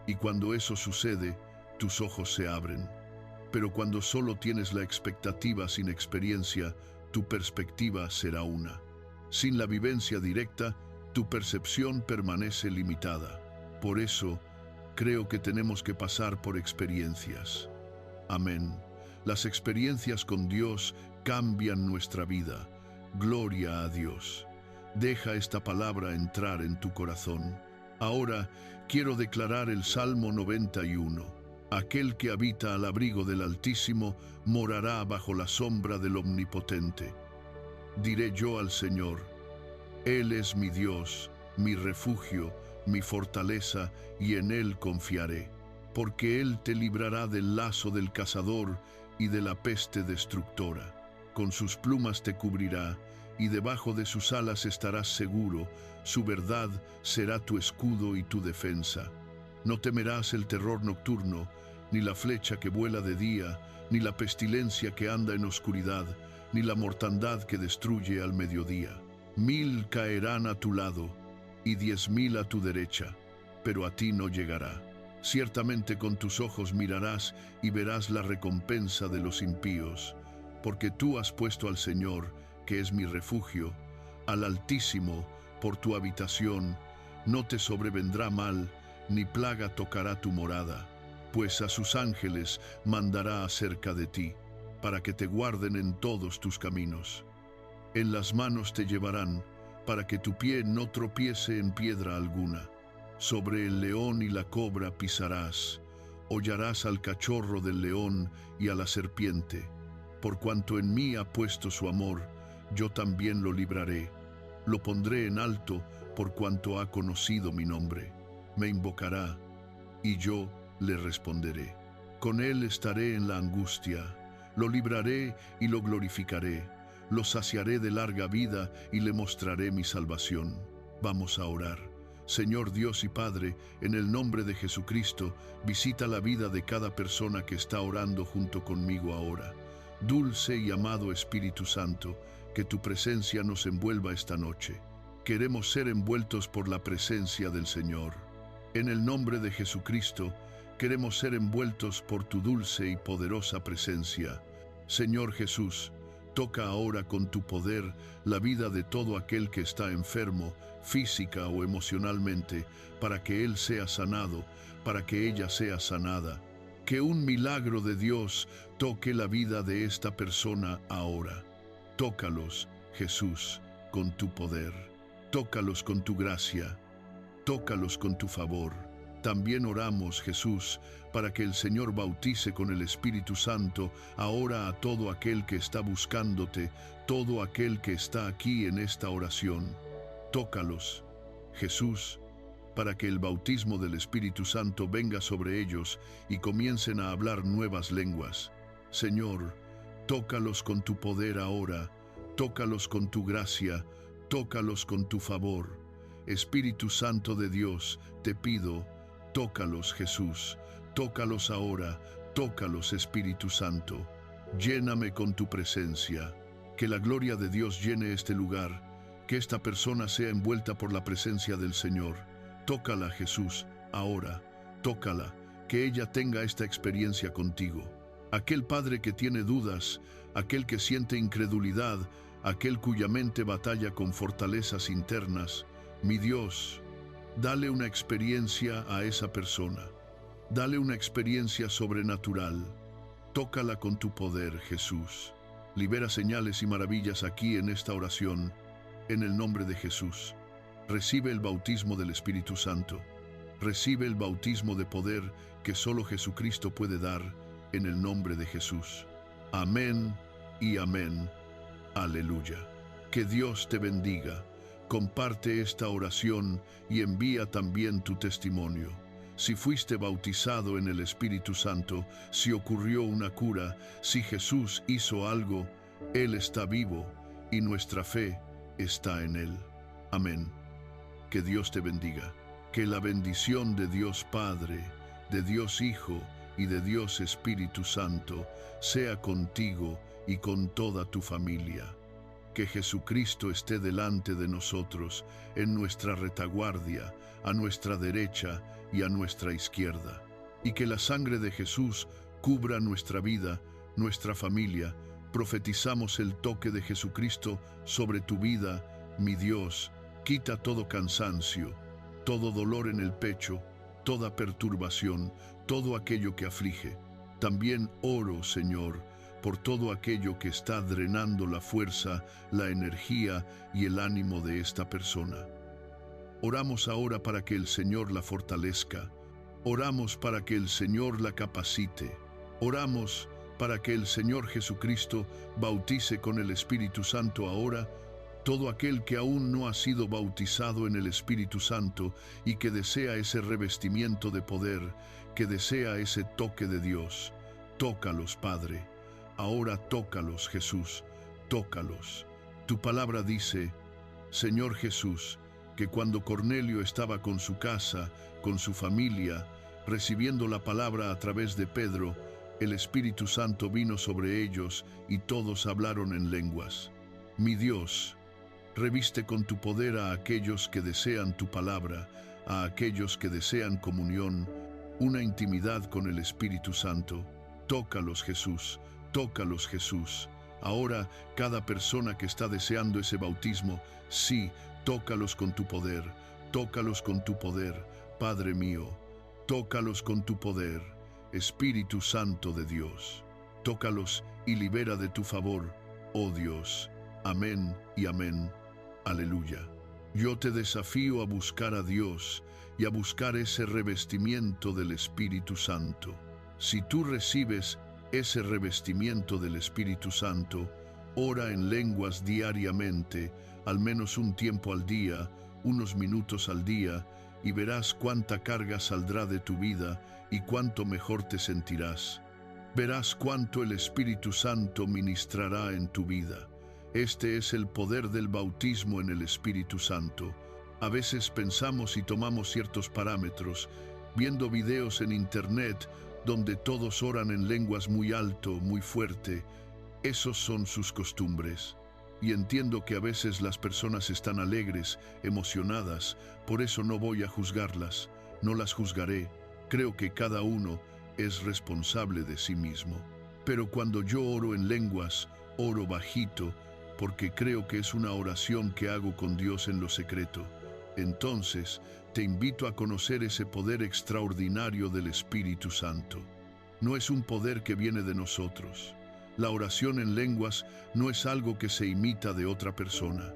y cuando eso sucede, tus ojos se abren. Pero cuando solo tienes la expectativa sin experiencia, tu perspectiva será una. Sin la vivencia directa, tu percepción permanece limitada. Por eso, creo que tenemos que pasar por experiencias. Amén. Las experiencias con Dios cambian nuestra vida. Gloria a Dios. Deja esta palabra entrar en tu corazón. Ahora quiero declarar el Salmo 91. Aquel que habita al abrigo del Altísimo morará bajo la sombra del Omnipotente. Diré yo al Señor, Él es mi Dios, mi refugio, mi fortaleza, y en Él confiaré, porque Él te librará del lazo del cazador y de la peste destructora. Con sus plumas te cubrirá, y debajo de sus alas estarás seguro. Su verdad será tu escudo y tu defensa. No temerás el terror nocturno, ni la flecha que vuela de día, ni la pestilencia que anda en oscuridad, ni la mortandad que destruye al mediodía. 1000 caerán a tu lado, y 10.000 a tu derecha, pero a ti no llegará. Ciertamente con tus ojos mirarás y verás la recompensa de los impíos, porque tú has puesto al Señor, que es mi refugio, al Altísimo, por tu habitación. No te sobrevendrá mal, ni plaga tocará tu morada, pues a sus ángeles mandará acerca de ti, para que te guarden en todos tus caminos. En las manos te llevarán, para que tu pie no tropiece en piedra alguna. Sobre el león y la cobra pisarás, hollarás al cachorro del león y a la serpiente. Por cuanto en mí ha puesto su amor, yo también lo libraré. Lo pondré en alto por cuanto ha conocido mi nombre. Me invocará, y yo le responderé. Con él estaré en la angustia, lo libraré y lo glorificaré. Lo saciaré de larga vida y le mostraré mi salvación. Vamos a orar. Señor Dios y Padre, en el nombre de Jesucristo, visita la vida de cada persona que está orando junto conmigo ahora. Dulce y amado Espíritu Santo, que tu presencia nos envuelva esta noche. Queremos ser envueltos por la presencia del Señor. En el nombre de Jesucristo, queremos ser envueltos por tu dulce y poderosa presencia. Señor Jesús, toca ahora con tu poder la vida de todo aquel que está enfermo, física o emocionalmente, para que él sea sanado, para que ella sea sanada. Que un milagro de Dios toque la vida de esta persona ahora. Tócalos, Jesús, con tu poder. Tócalos con tu gracia. Tócalos con tu favor. También oramos, Jesús, para que el Señor bautice con el Espíritu Santo ahora a todo aquel que está buscándote, todo aquel que está aquí en esta oración. Tócalos, Jesús, para que el bautismo del Espíritu Santo venga sobre ellos y comiencen a hablar nuevas lenguas. Señor, tócalos con tu poder ahora, tócalos con tu gracia, tócalos con tu favor. Espíritu Santo de Dios, te pido, tócalos, Jesús, tócalos ahora, tócalos, Espíritu Santo. Lléname con tu presencia, que la gloria de Dios llene este lugar, que esta persona sea envuelta por la presencia del Señor. Tócala, Jesús, ahora, tócala, que ella tenga esta experiencia contigo. Aquel padre que tiene dudas, aquel que siente incredulidad, aquel cuya mente batalla con fortalezas internas, mi Dios, dale una experiencia a esa persona. Dale una experiencia sobrenatural. Tócala con tu poder, Jesús. Libera señales y maravillas aquí en esta oración, en el nombre de Jesús. Recibe el bautismo del Espíritu Santo. Recibe el bautismo de poder que solo Jesucristo puede dar, en el nombre de Jesús. Amén y amén. Aleluya. Que Dios te bendiga. Comparte esta oración y envía también tu testimonio. Si fuiste bautizado en el Espíritu Santo, si ocurrió una cura, si Jesús hizo algo, Él está vivo y nuestra fe está en Él. Amén. Que Dios te bendiga. Que la bendición de Dios Padre, de Dios Hijo y de Dios Espíritu Santo sea contigo y con toda tu familia. Que Jesucristo esté delante de nosotros, en nuestra retaguardia, a nuestra derecha y a nuestra izquierda. Y que la sangre de Jesús cubra nuestra vida, nuestra familia. Profetizamos el toque de Jesucristo sobre tu vida, mi Dios. Quita todo cansancio, todo dolor en el pecho, toda perturbación, todo aquello que aflige. También oro, Señor, por todo aquello que está drenando la fuerza, la energía y el ánimo de esta persona. Oramos ahora para que el Señor la fortalezca. Oramos para que el Señor la capacite. Oramos para que el Señor Jesucristo bautice con el Espíritu Santo ahora todo aquel que aún no ha sido bautizado en el Espíritu Santo y que desea ese revestimiento de poder, que desea ese toque de Dios. Tócalos, Padre. Ahora tócalos, Jesús. Tócalos. Tu palabra dice, Señor Jesús, que cuando Cornelio estaba con su casa, con su familia, recibiendo la palabra a través de Pedro, el Espíritu Santo vino sobre ellos y todos hablaron en lenguas. Mi Dios, reviste con tu poder a aquellos que desean tu palabra, a aquellos que desean comunión, una intimidad con el Espíritu Santo. Tócalos, Jesús, tócalos, Jesús. Ahora, cada persona que está deseando ese bautismo, sí, tócalos con tu poder, tócalos con tu poder, Padre mío, tócalos con tu poder, Espíritu Santo de Dios. Tócalos y libera de tu favor, oh Dios. Amén y amén. Aleluya. Yo te desafío a buscar a Dios y a buscar ese revestimiento del Espíritu Santo. Si tú recibes ese revestimiento del Espíritu Santo, ora en lenguas diariamente, al menos un tiempo al día, unos minutos al día, y verás cuánta carga saldrá de tu vida y cuánto mejor te sentirás. Verás cuánto el Espíritu Santo ministrará en tu vida. Este es el poder del bautismo en el Espíritu Santo. A veces pensamos y tomamos ciertos parámetros, viendo videos en internet donde todos oran en lenguas muy alto, muy fuerte. Esos son sus costumbres. Y entiendo que a veces las personas están alegres, emocionadas, por eso no voy a juzgarlas, no las juzgaré. Creo que cada uno es responsable de sí mismo. Pero cuando yo oro en lenguas, oro bajito, porque creo que es una oración que hago con Dios en lo secreto. Entonces, te invito a conocer ese poder extraordinario del Espíritu Santo. No es un poder que viene de nosotros. La oración en lenguas no es algo que se imita de otra persona.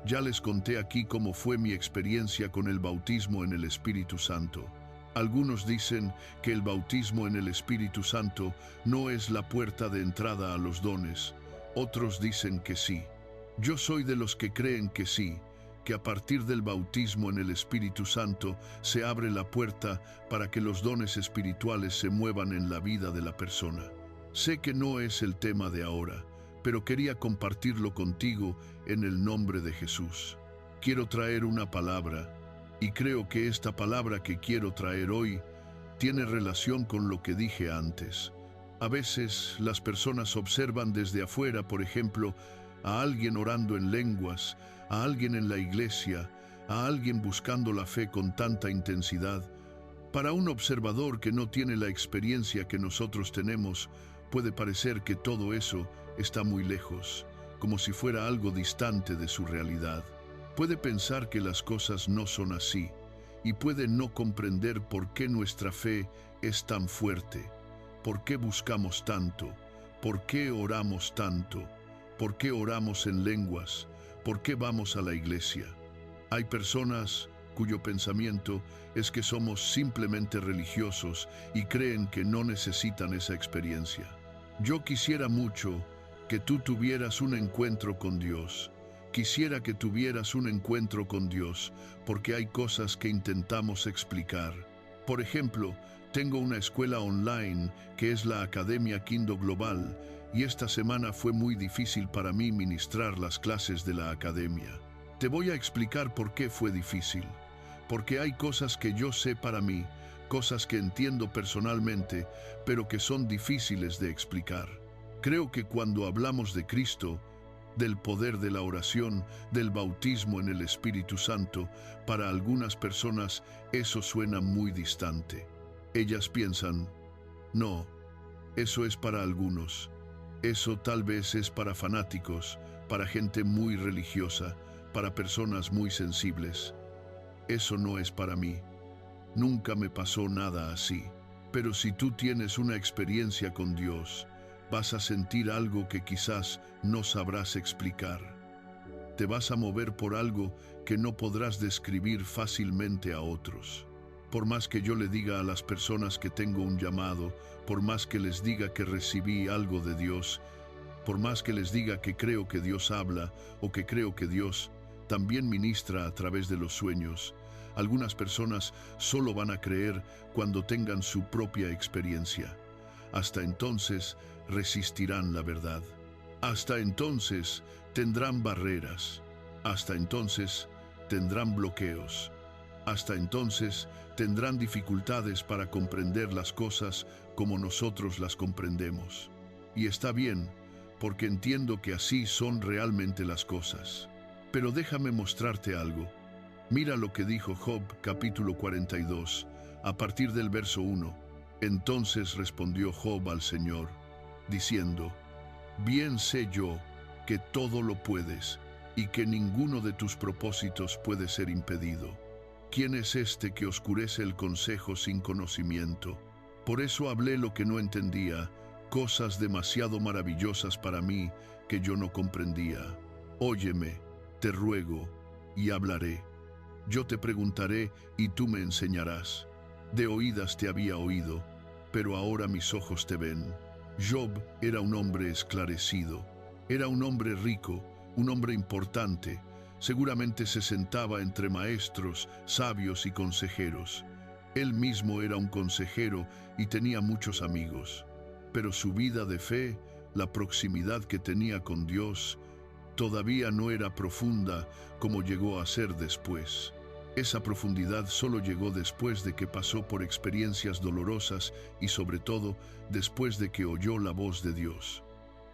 Ya les conté aquí cómo fue mi experiencia con el bautismo en el Espíritu Santo. Algunos dicen que el bautismo en el Espíritu Santo no es la puerta de entrada a los dones. Otros dicen que sí. Yo soy de los que creen que sí, que a partir del bautismo en el Espíritu Santo se abre la puerta para que los dones espirituales se muevan en la vida de la persona. Sé que no es el tema de ahora, pero quería compartirlo contigo en el nombre de Jesús. Quiero traer una palabra Y creo que esta palabra que quiero traer hoy tiene relación con lo que dije antes. A veces las personas observan desde afuera, por ejemplo, a alguien orando en lenguas, a alguien en la iglesia, a alguien buscando la fe con tanta intensidad. Para un observador que no tiene la experiencia que nosotros tenemos, puede parecer que todo eso está muy lejos, como si fuera algo distante de su realidad. Puede pensar que las cosas no son así y puede no comprender por qué nuestra fe es tan fuerte, por qué buscamos tanto, por qué oramos tanto, por qué oramos en lenguas, por qué vamos a la iglesia. Hay personas cuyo pensamiento es que somos simplemente religiosos y creen que no necesitan esa experiencia. Yo quisiera mucho que tú tuvieras un encuentro con Dios. Quisiera que tuvieras un encuentro con Dios, porque hay cosas que intentamos explicar. Por ejemplo, tengo una escuela online que es la Academia Kindle Global, y esta semana fue muy difícil para mí ministrar las clases de la academia. Te voy a explicar por qué fue difícil. Porque hay cosas que yo sé para mí, cosas que entiendo personalmente, pero que son difíciles de explicar. Creo que cuando hablamos de Cristo, del poder de la oración, del bautismo en el Espíritu Santo, para algunas personas eso suena muy distante. Ellas piensan, no, eso es para algunos. Eso tal vez es para fanáticos, para gente muy religiosa, para personas muy sensibles. Eso no es para mí. Nunca me pasó nada así. Pero si tú tienes una experiencia con Dios, vas a sentir algo que quizás no sabrás explicar. Te vas a mover por algo que no podrás describir fácilmente a otros. Por más que yo le diga a las personas que tengo un llamado, por más que les diga que recibí algo de Dios, por más que les diga que creo que Dios habla o que creo que Dios también ministra a través de los sueños, algunas personas solo van a creer cuando tengan su propia experiencia. Hasta entonces resistirán la verdad. Hasta entonces tendrán barreras. Hasta entonces tendrán bloqueos. Hasta entonces tendrán dificultades para comprender las cosas como nosotros las comprendemos. Y está bien, porque entiendo que así son realmente las cosas. Pero déjame mostrarte algo. Mira lo que dijo Job, capítulo 42, a partir del verso 1. Entonces respondió Job al Señor, diciendo, bien sé yo que todo lo puedes y que ninguno de tus propósitos puede ser impedido. ¿Quién es este que oscurece el consejo sin conocimiento? Por eso hablé lo que no entendía, cosas demasiado maravillosas para mí que yo no comprendía. Óyeme, te ruego, y hablaré. Yo te preguntaré y tú me enseñarás. De oídas te había oído, pero ahora mis ojos te ven. Job era un hombre esclarecido, era un hombre rico, un hombre importante. Seguramente se sentaba entre maestros, sabios y consejeros. Él mismo era un consejero y tenía muchos amigos. Pero su vida de fe, la proximidad que tenía con Dios, todavía no era profunda como llegó a ser después. Esa profundidad solo llegó después de que pasó por experiencias dolorosas y sobre todo después de que oyó la voz de Dios.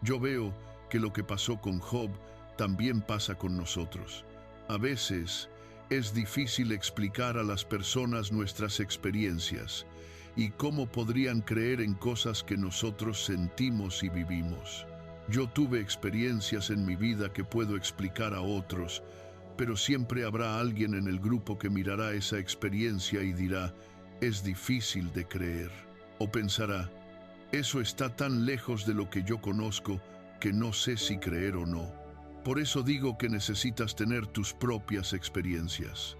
Yo veo que lo que pasó con Job también pasa con nosotros. A veces es difícil explicar a las personas nuestras experiencias y cómo podrían creer en cosas que nosotros sentimos y vivimos. Yo tuve experiencias en mi vida que puedo explicar a otros, pero siempre habrá alguien en el grupo que mirará esa experiencia y dirá, es difícil de creer. O pensará, eso está tan lejos de lo que yo conozco que no sé si creer o no. Por eso digo que necesitas tener tus propias experiencias.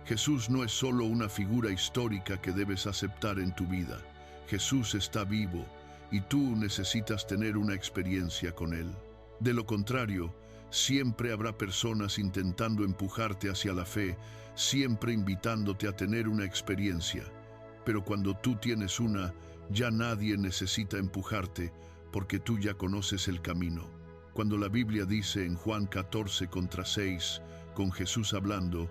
Jesús no es solo una figura histórica que debes aceptar en tu vida. Jesús está vivo y tú necesitas tener una experiencia con Él. De lo contrario, siempre habrá personas intentando empujarte hacia la fe, siempre invitándote a tener una experiencia. Pero cuando tú tienes una, ya nadie necesita empujarte porque tú ya conoces el camino. Cuando la Biblia dice en Juan 14:6, con Jesús hablando,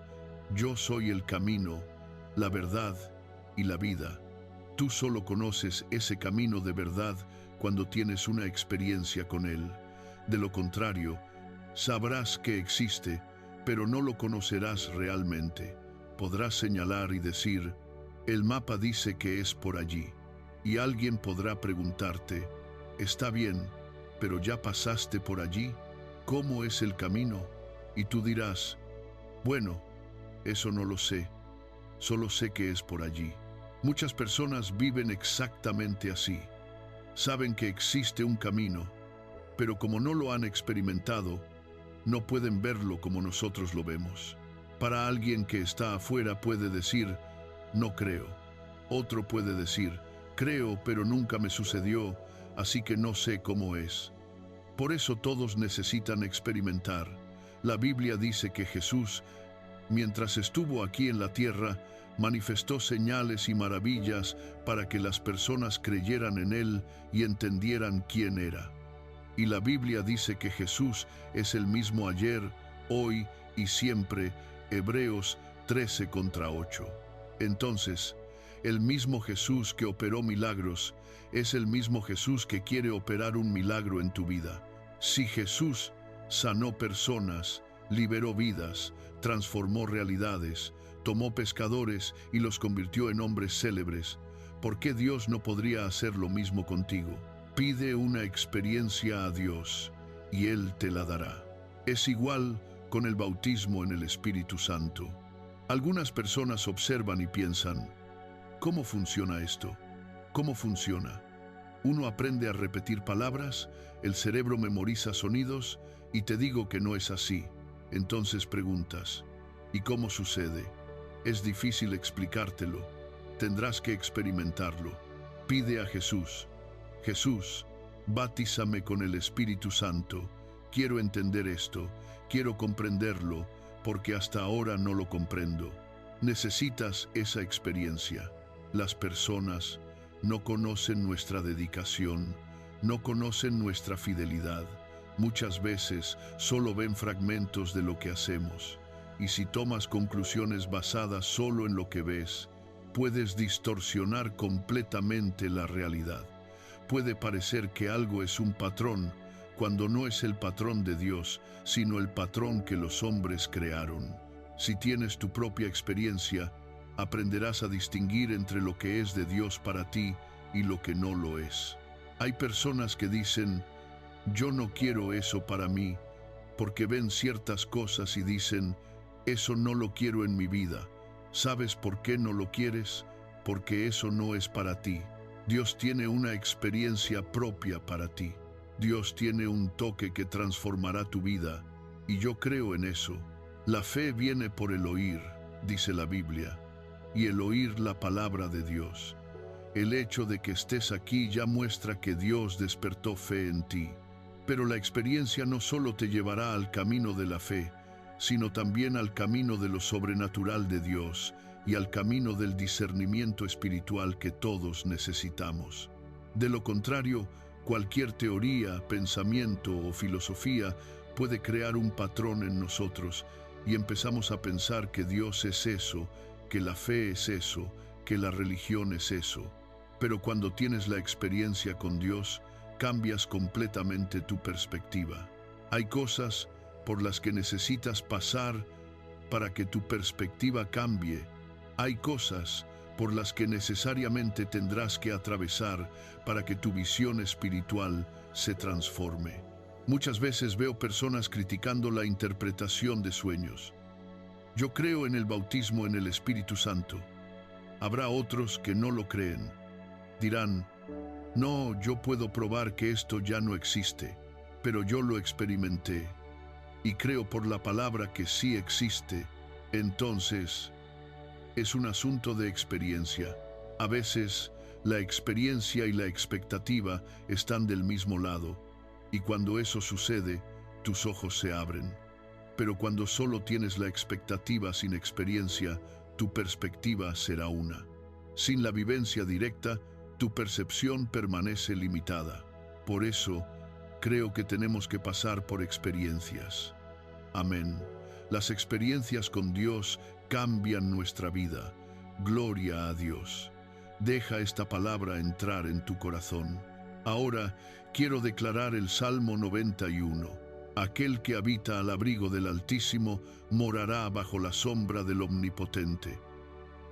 Yo soy el camino, la verdad y la vida. Tú solo conoces ese camino de verdad cuando tienes una experiencia con él. De lo contrario, sabrás que existe, pero no lo conocerás realmente. Podrás señalar y decir, el mapa dice que es por allí. Y alguien podrá preguntarte, está bien, pero ¿ya pasaste por allí? ¿Cómo es el camino? Y tú dirás, bueno, eso no lo sé, solo sé que es por allí. Muchas personas viven exactamente así. Saben que existe un camino, pero como no lo han experimentado, no pueden verlo como nosotros lo vemos. Para alguien que está afuera puede decir, no creo. Otro puede decir, creo, pero nunca me sucedió, así que no sé cómo es. Por eso todos necesitan experimentar. La Biblia dice que Jesús, mientras estuvo aquí en la tierra, manifestó señales y maravillas para que las personas creyeran en Él y entendieran quién era. Y la Biblia dice que Jesús es el mismo ayer, hoy y siempre, Hebreos 13:8. Entonces, el mismo Jesús que operó milagros es el mismo Jesús que quiere operar un milagro en tu vida. Si Jesús sanó personas, liberó vidas, transformó realidades, tomó pescadores y los convirtió en hombres célebres, ¿por qué Dios no podría hacer lo mismo contigo? Pide una experiencia a Dios y Él te la dará. Es igual con el bautismo en el Espíritu Santo. Algunas personas observan y piensan, ¿cómo funciona esto? ¿Cómo funciona? Uno aprende a repetir palabras, el cerebro memoriza sonidos y te digo que no es así. Entonces preguntas, ¿y cómo sucede? Es difícil explicártelo. Tendrás que experimentarlo. Pide a Jesús. Jesús, bautízame con el Espíritu Santo. Quiero entender esto, quiero comprenderlo, porque hasta ahora no lo comprendo. Necesitas esa experiencia. Las personas no conocen nuestra dedicación, no conocen nuestra fidelidad. Muchas veces solo ven fragmentos de lo que hacemos. Y si tomas conclusiones basadas solo en lo que ves, puedes distorsionar completamente la realidad. Puede parecer que algo es un patrón, cuando no es el patrón de Dios, sino el patrón que los hombres crearon. Si tienes tu propia experiencia, aprenderás a distinguir entre lo que es de Dios para ti y lo que no lo es. Hay personas que dicen, yo no quiero eso para mí, porque ven ciertas cosas y dicen, eso no lo quiero en mi vida. ¿Sabes por qué no lo quieres? Porque eso no es para ti. Dios tiene una experiencia propia para ti. Dios tiene un toque que transformará tu vida, y yo creo en eso. La fe viene por el oír, dice la Biblia, y el oír la palabra de Dios. El hecho de que estés aquí ya muestra que Dios despertó fe en ti. Pero la experiencia no solo te llevará al camino de la fe, sino también al camino de lo sobrenatural de Dios y al camino del discernimiento espiritual que todos necesitamos. De lo contrario, cualquier teoría, pensamiento o filosofía puede crear un patrón en nosotros y empezamos a pensar que Dios es eso, que la fe es eso, que la religión es eso. Pero cuando tienes la experiencia con Dios, cambias completamente tu perspectiva. Hay cosas por las que necesitas pasar para que tu perspectiva cambie. Hay cosas por las que necesariamente tendrás que atravesar para que tu visión espiritual se transforme. Muchas veces veo personas criticando la interpretación de sueños. Yo creo en el bautismo en el Espíritu Santo. Habrá otros que no lo creen. Dirán, no, yo puedo probar que esto ya no existe, pero yo lo experimenté y creo por la palabra que sí existe. Entonces, es un asunto de experiencia. A veces, la experiencia y la expectativa están del mismo lado, y cuando eso sucede, tus ojos se abren. Pero cuando solo tienes la expectativa sin experiencia, tu perspectiva será una. Sin la vivencia directa, tu percepción permanece limitada. Por eso, creo que tenemos que pasar por experiencias. Amén. Las experiencias con Dios cambian nuestra vida. Gloria a Dios. Deja esta palabra entrar en tu corazón. Ahora quiero declarar el Salmo 91. Aquel que habita al abrigo del Altísimo morará bajo la sombra del Omnipotente.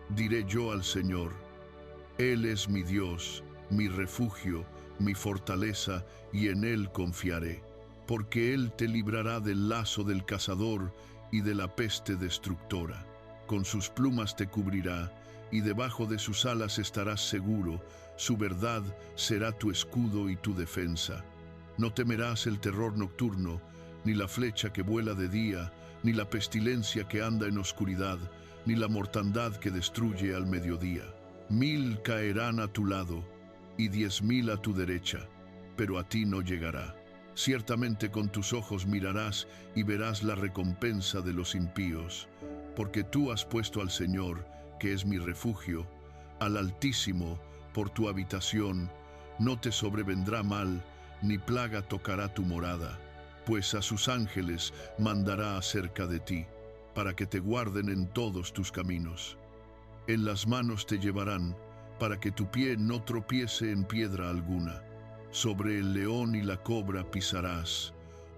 Diré yo al Señor: Él es mi Dios, mi refugio, mi fortaleza, y en Él confiaré. Porque Él te librará del lazo del cazador y de la peste destructora. Con sus plumas te cubrirá, y debajo de sus alas estarás seguro. Su verdad será tu escudo y tu defensa. No temerás el terror nocturno, ni la flecha que vuela de día, ni la pestilencia que anda en oscuridad, ni la mortandad que destruye al mediodía. 1000 caerán a tu lado, y 10.000 a tu derecha, pero a ti no llegará. Ciertamente con tus ojos mirarás y verás la recompensa de los impíos, porque tú has puesto al Señor, que es mi refugio, al Altísimo, por tu habitación. No te sobrevendrá mal, ni plaga tocará tu morada, pues a sus ángeles mandará acerca de ti, para que te guarden en todos tus caminos. En las manos te llevarán, para que tu pie no tropiece en piedra alguna. Sobre el león y la cobra pisarás,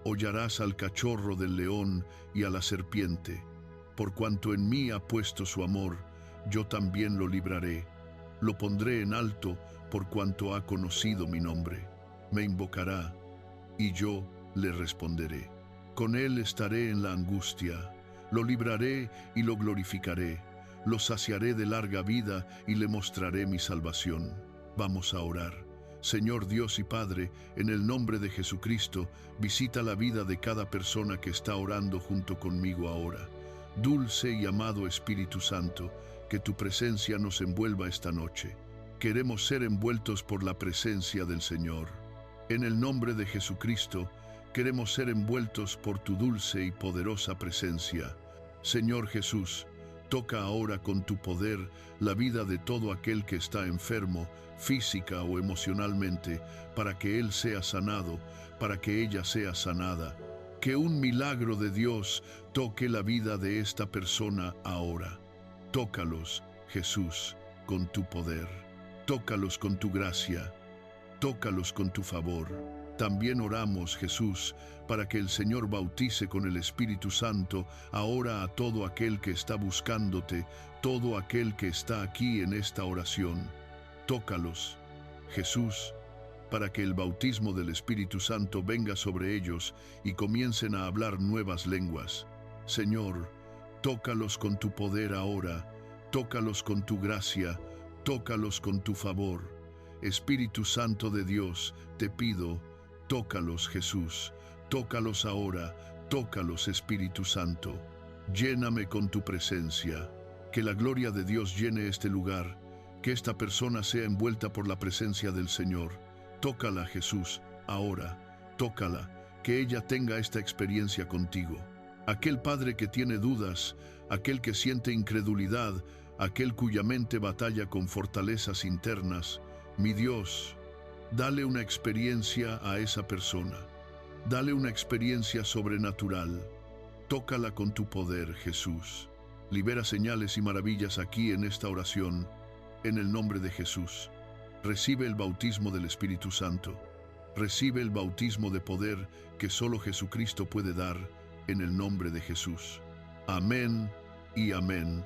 hollarás al cachorro del león y a la serpiente. Por cuanto en mí ha puesto su amor, yo también lo libraré. Lo pondré en alto por cuanto ha conocido mi nombre. Me invocará, y yo le responderé. Con él estaré en la angustia, lo libraré y lo glorificaré. Lo saciaré de larga vida y le mostraré mi salvación. Vamos a orar. Señor Dios y Padre, en el nombre de Jesucristo, visita la vida de cada persona que está orando junto conmigo ahora. Dulce y amado Espíritu Santo, que tu presencia nos envuelva esta noche. Queremos ser envueltos por la presencia del Señor. En el nombre de Jesucristo, queremos ser envueltos por tu dulce y poderosa presencia. Señor Jesús, toca ahora con tu poder la vida de todo aquel que está enfermo, física o emocionalmente, para que él sea sanado, para que ella sea sanada. Que un milagro de Dios toque la vida de esta persona ahora. Tócalos, Jesús, con tu poder. Tócalos con tu gracia. Tócalos con tu favor. También oramos, Jesús, para que el Señor bautice con el Espíritu Santo ahora a todo aquel que está buscándote, todo aquel que está aquí en esta oración. Tócalos, Jesús, para que el bautismo del Espíritu Santo venga sobre ellos y comiencen a hablar nuevas lenguas. Señor, tócalos con tu poder ahora, tócalos con tu gracia, tócalos con tu favor. Espíritu Santo de Dios, te pido, tócalos, Jesús, tócalos ahora, tócalos, Espíritu Santo. Lléname con tu presencia, que la gloria de Dios llene este lugar, que esta persona sea envuelta por la presencia del Señor. Tócala, Jesús, ahora, tócala, que ella tenga esta experiencia contigo. Aquel padre que tiene dudas, aquel que siente incredulidad, aquel cuya mente batalla con fortalezas internas, mi Dios, dale una experiencia a esa persona. Dale una experiencia sobrenatural. Tócala con tu poder, Jesús. Libera señales y maravillas aquí en esta oración, en el nombre de Jesús. Recibe el bautismo del Espíritu Santo. Recibe el bautismo de poder que solo Jesucristo puede dar, en el nombre de Jesús. Amén y amén.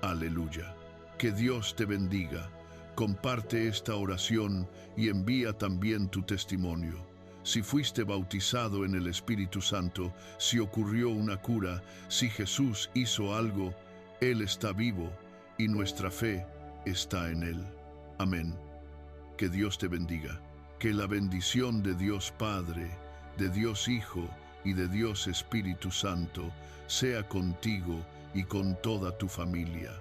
Aleluya. Que Dios te bendiga. Comparte esta oración y envía también tu testimonio. Si fuiste bautizado en el Espíritu Santo, si ocurrió una cura, si Jesús hizo algo, Él está vivo y nuestra fe está en Él. Amén. Que Dios te bendiga. Que la bendición de Dios Padre, de Dios Hijo y de Dios Espíritu Santo sea contigo y con toda tu familia.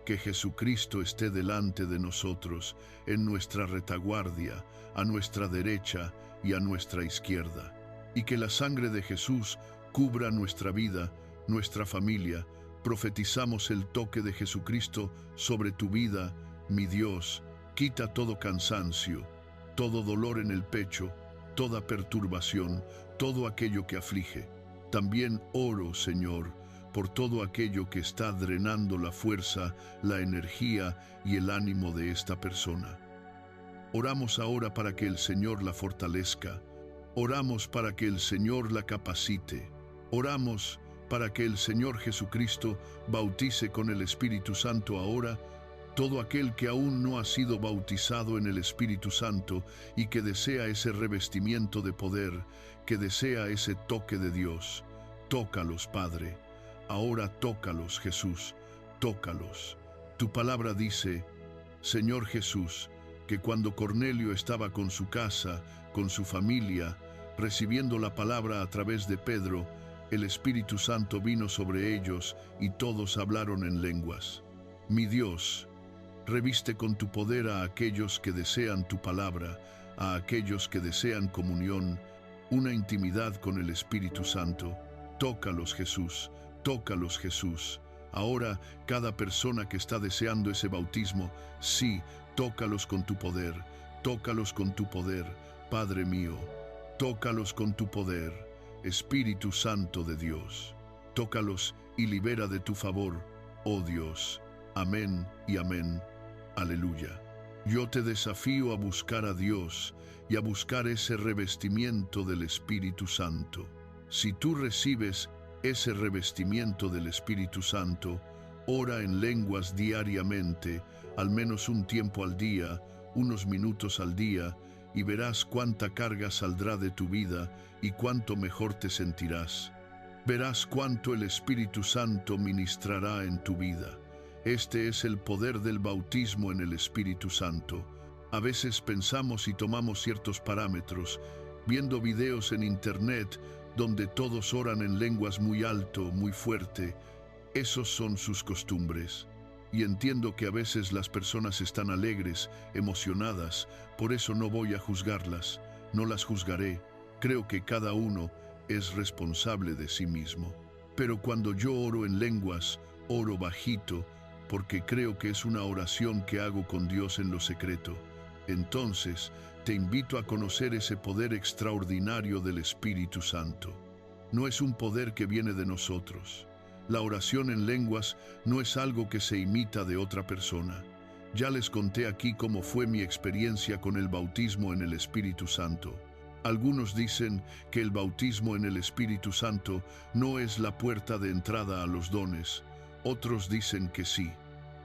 Que Jesucristo esté delante de nosotros, en nuestra retaguardia, a nuestra derecha y a nuestra izquierda. Y que la sangre de Jesús cubra nuestra vida, nuestra familia. Profetizamos el toque de Jesucristo sobre tu vida, mi Dios. Quita todo cansancio, todo dolor en el pecho, toda perturbación, todo aquello que aflige. También oro, Señor, por todo aquello que está drenando la fuerza, la energía y el ánimo de esta persona. Oramos ahora para que el Señor la fortalezca. Oramos para que el Señor la capacite. Oramos para que el Señor Jesucristo bautice con el Espíritu Santo ahora todo aquel que aún no ha sido bautizado en el Espíritu Santo y que desea ese revestimiento de poder, que desea ese toque de Dios. Tócalos, Padre. Ahora tócalos, Jesús. Tócalos. Tu palabra dice, Señor Jesús, que cuando Cornelio estaba con su casa, con su familia, recibiendo la palabra a través de Pedro, el Espíritu Santo vino sobre ellos y todos hablaron en lenguas. Mi Dios, reviste con tu poder a aquellos que desean tu palabra, a aquellos que desean comunión, una intimidad con el Espíritu Santo. Tócalos, Jesús, tócalos, Jesús. Ahora, cada persona que está deseando ese bautismo, sí, tócalos con tu poder, tócalos con tu poder, Padre mío, tócalos con tu poder, Espíritu Santo de Dios. Tócalos y libera de tu favor, oh Dios. Amén y amén. Aleluya. Yo te desafío a buscar a Dios y a buscar ese revestimiento del Espíritu Santo. Si tú recibes ese revestimiento del Espíritu Santo, ora en lenguas diariamente, al menos un tiempo al día, unos minutos al día, y verás cuánta carga saldrá de tu vida y cuánto mejor te sentirás. Verás cuánto el Espíritu Santo ministrará en tu vida. Este es el poder del bautismo en el Espíritu Santo. A veces pensamos y tomamos ciertos parámetros, viendo videos en internet donde todos oran en lenguas muy alto, muy fuerte. Esos son sus costumbres. Y entiendo que a veces las personas están alegres, emocionadas, por eso no voy a juzgarlas, no las juzgaré. Creo que cada uno es responsable de sí mismo. Pero cuando yo oro en lenguas, oro bajito, porque creo que es una oración que hago con Dios en lo secreto. Entonces, te invito a conocer ese poder extraordinario del Espíritu Santo. No es un poder que viene de nosotros. La oración en lenguas no es algo que se imita de otra persona. Ya les conté aquí cómo fue mi experiencia con el bautismo en el Espíritu Santo. Algunos dicen que el bautismo en el Espíritu Santo no es la puerta de entrada a los dones. Otros dicen que sí.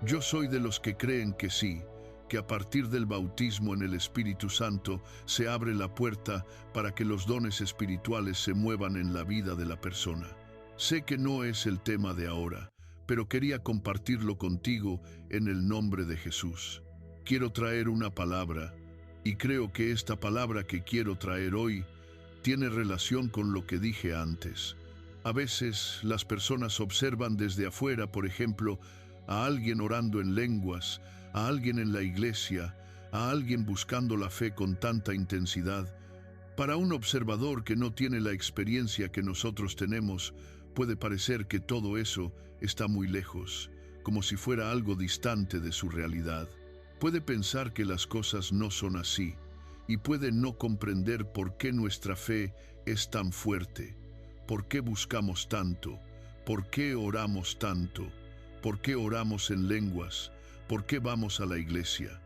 Yo soy de los que creen que sí, que a partir del bautismo en el Espíritu Santo se abre la puerta para que los dones espirituales se muevan en la vida de la persona. Sé que no es el tema de ahora, pero quería compartirlo contigo en el nombre de Jesús. Quiero traer una palabra, y creo que esta palabra que quiero traer hoy tiene relación con lo que dije antes. A veces las personas observan desde afuera, por ejemplo, a alguien orando en lenguas, a alguien en la iglesia, a alguien buscando la fe con tanta intensidad. Para un observador que no tiene la experiencia que nosotros tenemos, puede parecer que todo eso está muy lejos, como si fuera algo distante de su realidad. Puede pensar que las cosas no son así, y puede no comprender por qué nuestra fe es tan fuerte, por qué buscamos tanto, por qué oramos tanto, por qué oramos en lenguas, por qué vamos a la iglesia.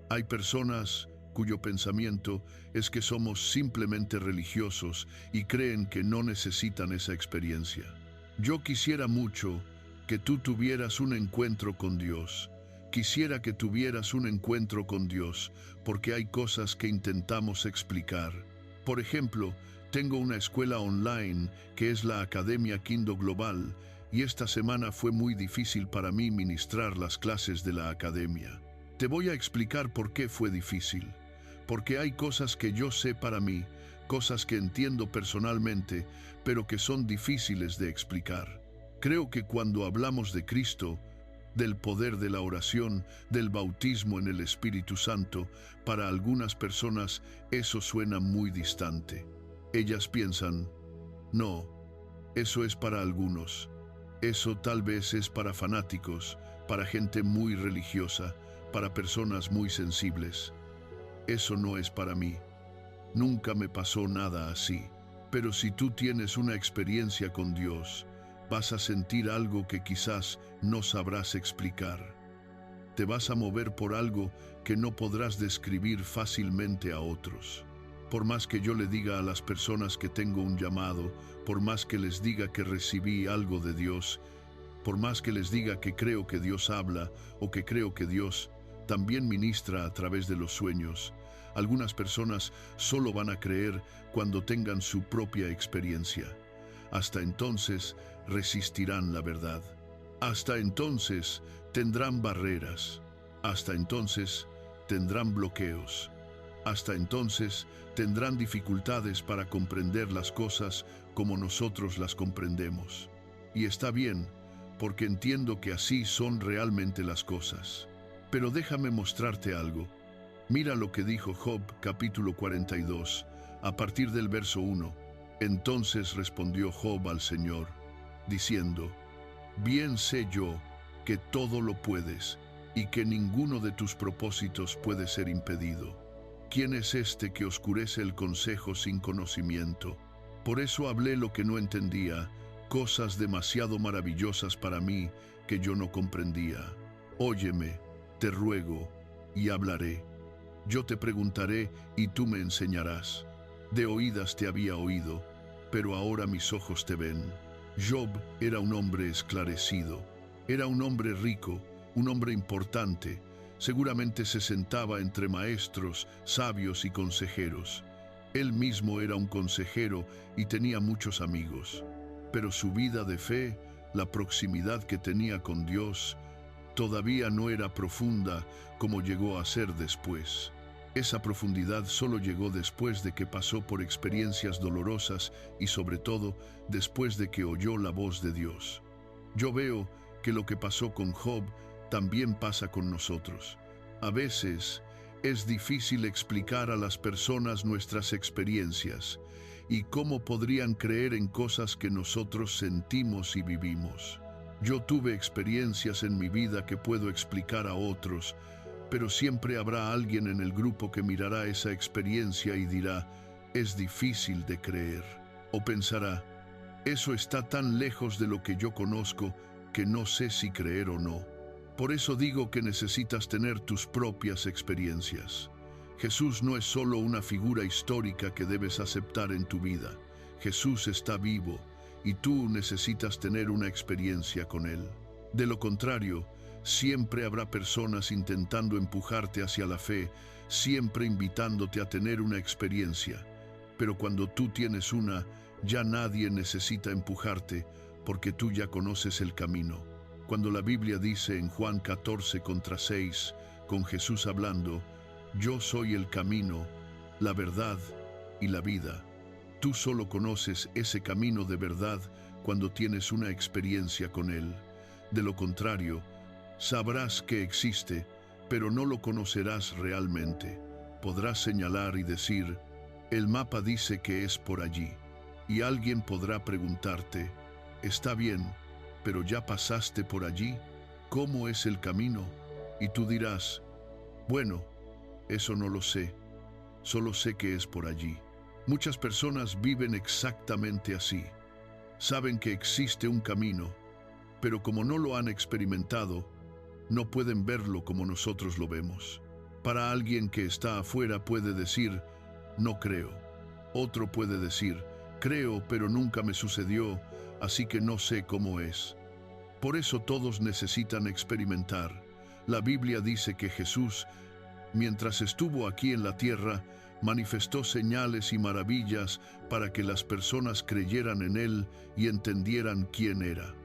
Hay personas cuyo pensamiento es que somos simplemente religiosos y creen que no necesitan esa experiencia. Yo quisiera mucho que tú tuvieras un encuentro con Dios. Quisiera que tuvieras un encuentro con Dios, porque hay cosas que intentamos explicar. Por ejemplo, tengo una escuela online que es la Academia Quindo Global, y esta semana fue muy difícil para mí ministrar las clases de la academia. Te voy a explicar por qué fue difícil. Porque hay cosas que yo sé para mí, cosas que entiendo personalmente, pero que son difíciles de explicar. Creo que cuando hablamos de Cristo, del poder de la oración, del bautismo en el Espíritu Santo, para algunas personas eso suena muy distante. Ellas piensan, no, eso es para algunos. Eso tal vez es para fanáticos, para gente muy religiosa, para personas muy sensibles. Eso no es para mí. Nunca me pasó nada así. Pero si tú tienes una experiencia con Dios, Vas a sentir algo que quizás no sabrás explicar. Te vas a mover por algo que no podrás describir fácilmente a otros. Por más que yo le diga a las personas que tengo un llamado, por más que les diga que recibí algo de Dios, por más que les diga que creo que Dios habla o que creo que Dios también ministra a través de los sueños, algunas personas solo van a creer cuando tengan su propia experiencia. Hasta entonces resistirán la verdad. Hasta entonces tendrán barreras. Hasta entonces tendrán bloqueos. Hasta entonces tendrán dificultades para comprender las cosas como nosotros las comprendemos. Y está bien, porque entiendo que así son realmente las cosas. Pero déjame mostrarte algo. Mira lo que dijo Job, capítulo 42, a partir del verso 1. Entonces respondió Job al Señor, diciendo: Bien sé yo que todo lo puedes y que ninguno de tus propósitos puede ser impedido. ¿Quién es este que oscurece el consejo sin conocimiento? Por eso hablé lo que no entendía, cosas demasiado maravillosas para mí que yo no comprendía. Óyeme, te ruego, y hablaré. Yo te preguntaré y tú me enseñarás. De oídas te había oído, pero ahora mis ojos te ven. Job era un hombre esclarecido, era un hombre rico, un hombre importante. Seguramente se sentaba entre maestros, sabios y consejeros. Él mismo era un consejero y tenía muchos amigos. Pero su vida de fe, la proximidad que tenía con Dios, todavía no era profunda como llegó a ser después. Esa profundidad solo llegó después de que pasó por experiencias dolorosas y sobre todo después de que oyó la voz de Dios. Yo veo que lo que pasó con Job también pasa con nosotros. A veces es difícil explicar a las personas nuestras experiencias y cómo podrían creer en cosas que nosotros sentimos y vivimos. Yo tuve experiencias en mi vida que puedo explicar a otros, pero siempre habrá alguien en el grupo que mirará esa experiencia y dirá: es difícil de creer. O pensará: eso está tan lejos de lo que yo conozco que no sé si creer o no. Por eso digo que necesitas tener tus propias experiencias. Jesús no es solo una figura histórica que debes aceptar en tu vida. Jesús está vivo y tú necesitas tener una experiencia con Él. De lo contrario, siempre habrá personas intentando empujarte hacia la fe, siempre invitándote a tener una experiencia. Pero cuando tú tienes una, ya nadie necesita empujarte porque tú ya conoces el camino. Cuando la Biblia dice en Juan 14:6, con Jesús hablando: yo soy el camino, la verdad y la vida. Tú solo conoces ese camino de verdad cuando tienes una experiencia con Él. De lo contrario, sabrás que existe, pero no lo conocerás realmente. Podrás señalar y decir: el mapa dice que es por allí. Y alguien podrá preguntarte: está bien, pero ya pasaste por allí, ¿cómo es el camino? Y tú dirás: bueno, eso no lo sé, solo sé que es por allí. Muchas personas viven exactamente así. Saben que existe un camino, pero como no lo han experimentado, no pueden verlo como nosotros lo vemos. Para alguien que está afuera puede decir: no creo. Otro puede decir: creo, pero nunca me sucedió, así que no sé cómo es. Por eso todos necesitan experimentar. La Biblia dice que Jesús, mientras estuvo aquí en la tierra, manifestó señales y maravillas para que las personas creyeran en Él y entendieran quién era.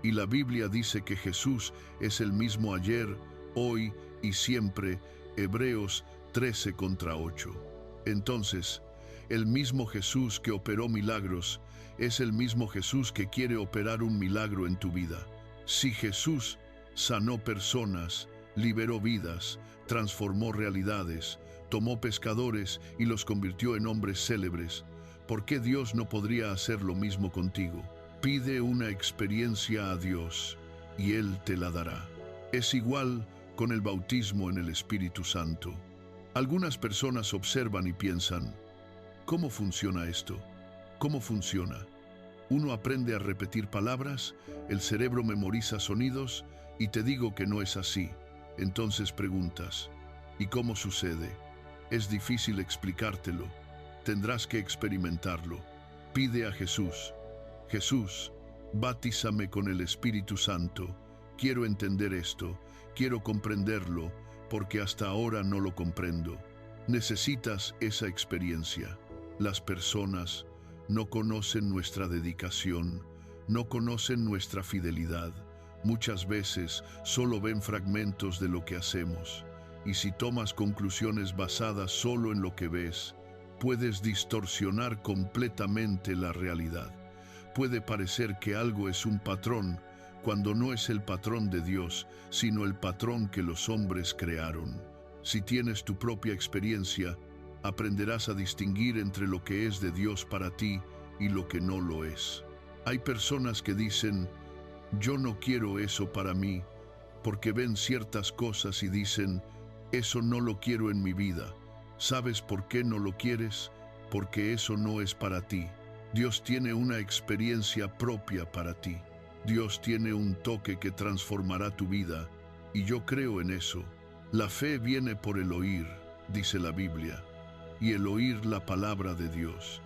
Y la Biblia dice que Jesús es el mismo ayer, hoy y siempre, Hebreos 13:8. Entonces, el mismo Jesús que operó milagros es el mismo Jesús que quiere operar un milagro en tu vida. Si Jesús sanó personas, liberó vidas, transformó realidades, tomó pescadores y los convirtió en hombres célebres, ¿por qué Dios no podría hacer lo mismo contigo? Pide una experiencia a Dios y Él te la dará. Es igual con el bautismo en el Espíritu Santo. Algunas personas observan y piensan: ¿cómo funciona esto? ¿Cómo funciona? Uno aprende a repetir palabras, el cerebro memoriza sonidos y te digo que no es así. Entonces preguntas, ¿y cómo sucede? Es difícil explicártelo. Tendrás que experimentarlo. Pide a Jesús. Jesús, bautízame con el Espíritu Santo. Quiero entender esto, quiero comprenderlo, porque hasta ahora no lo comprendo. Necesitas esa experiencia. Las personas no conocen nuestra dedicación, no conocen nuestra fidelidad. Muchas veces solo ven fragmentos de lo que hacemos. Y si tomas conclusiones basadas solo en lo que ves, puedes distorsionar completamente la realidad. Puede parecer que algo es un patrón, cuando no es el patrón de Dios, sino el patrón que los hombres crearon. Si tienes tu propia experiencia, aprenderás a distinguir entre lo que es de Dios para ti y lo que no lo es. Hay personas que dicen, yo no quiero eso para mí, porque ven ciertas cosas y dicen, eso no lo quiero en mi vida. ¿Sabes por qué no lo quieres? Porque eso no es para ti. Dios tiene una experiencia propia para ti. Dios tiene un toque que transformará tu vida, y yo creo en eso. La fe viene por el oír, dice la Biblia, y el oír la palabra de Dios.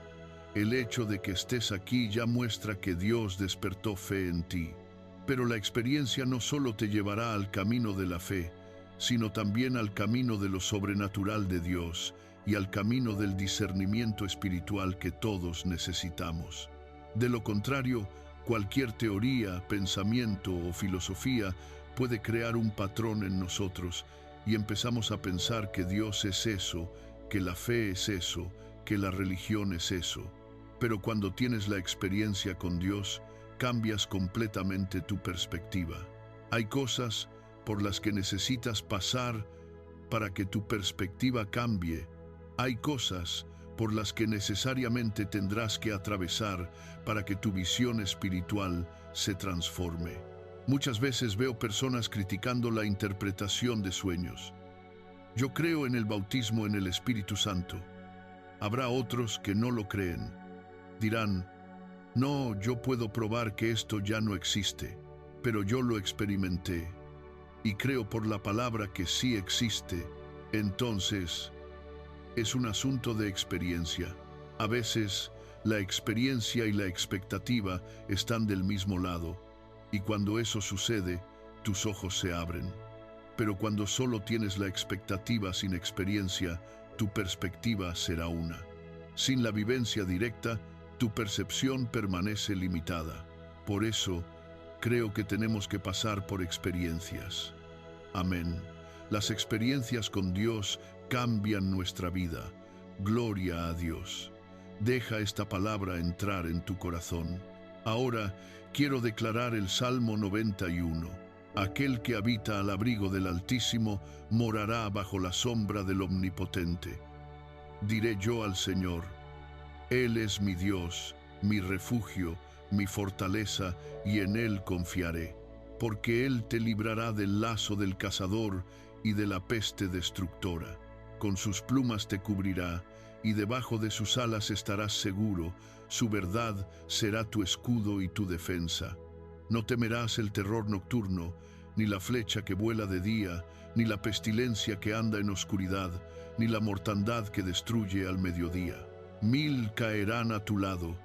El hecho de que estés aquí ya muestra que Dios despertó fe en ti. Pero la experiencia no solo te llevará al camino de la fe, sino también al camino de lo sobrenatural de Dios y al camino del discernimiento espiritual que todos necesitamos. De lo contrario, cualquier teoría, pensamiento o filosofía puede crear un patrón en nosotros y empezamos a pensar que Dios es eso, que la fe es eso, que la religión es eso. Pero cuando tienes la experiencia con Dios, cambias completamente tu perspectiva. Hay cosas por las que necesitas pasar para que tu perspectiva cambie. Hay cosas por las que necesariamente tendrás que atravesar para que tu visión espiritual se transforme. Muchas veces veo personas criticando la interpretación de sueños. Yo creo en el bautismo en el Espíritu Santo. Habrá otros que no lo creen. Dirán, no, yo puedo probar que esto ya no existe, pero yo lo experimenté y creo por la palabra que sí existe. Entonces, es un asunto de experiencia. A veces, la experiencia y la expectativa están del mismo lado, y cuando eso sucede, tus ojos se abren. Pero cuando solo tienes la expectativa sin experiencia, tu perspectiva será una. Sin la vivencia directa, tu percepción permanece limitada. Por eso, creo que tenemos que pasar por experiencias. Amén. Las experiencias con Dios cambian nuestra vida. Gloria a Dios. Deja esta palabra entrar en tu corazón. Ahora quiero declarar el Salmo 91. Aquel que habita al abrigo del Altísimo morará bajo la sombra del Omnipotente. Diré yo al Señor, Él es mi Dios, mi refugio, mi fortaleza, y en Él confiaré. Porque Él te librará del lazo del cazador y de la peste destructora. Con sus plumas te cubrirá, y debajo de sus alas estarás seguro. Su verdad será tu escudo y tu defensa. No temerás el terror nocturno, ni la flecha que vuela de día, ni la pestilencia que anda en oscuridad, ni la mortandad que destruye al mediodía. 1000 caerán a tu lado,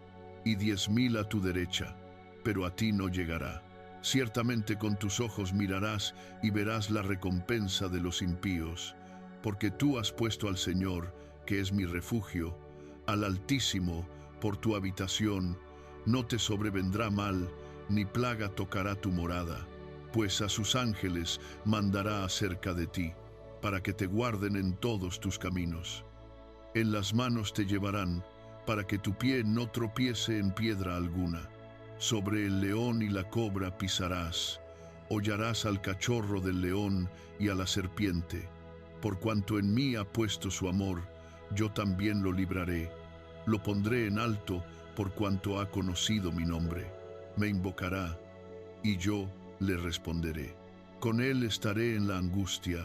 y 10.000 a tu derecha, pero a ti no llegará. Ciertamente con tus ojos mirarás y verás la recompensa de los impíos, porque tú has puesto al Señor, que es mi refugio, al Altísimo, por tu habitación. No te sobrevendrá mal, ni plaga tocará tu morada, pues a sus ángeles mandará acerca de ti, para que te guarden en todos tus caminos. En las manos te llevarán, para que tu pie no tropiece en piedra alguna. Sobre el león y la cobra pisarás, hollarás al cachorro del león y a la serpiente. Por cuanto en mí ha puesto su amor, yo también lo libraré. Lo pondré en alto, por cuanto ha conocido mi nombre. Me invocará, y yo le responderé. Con él estaré en la angustia,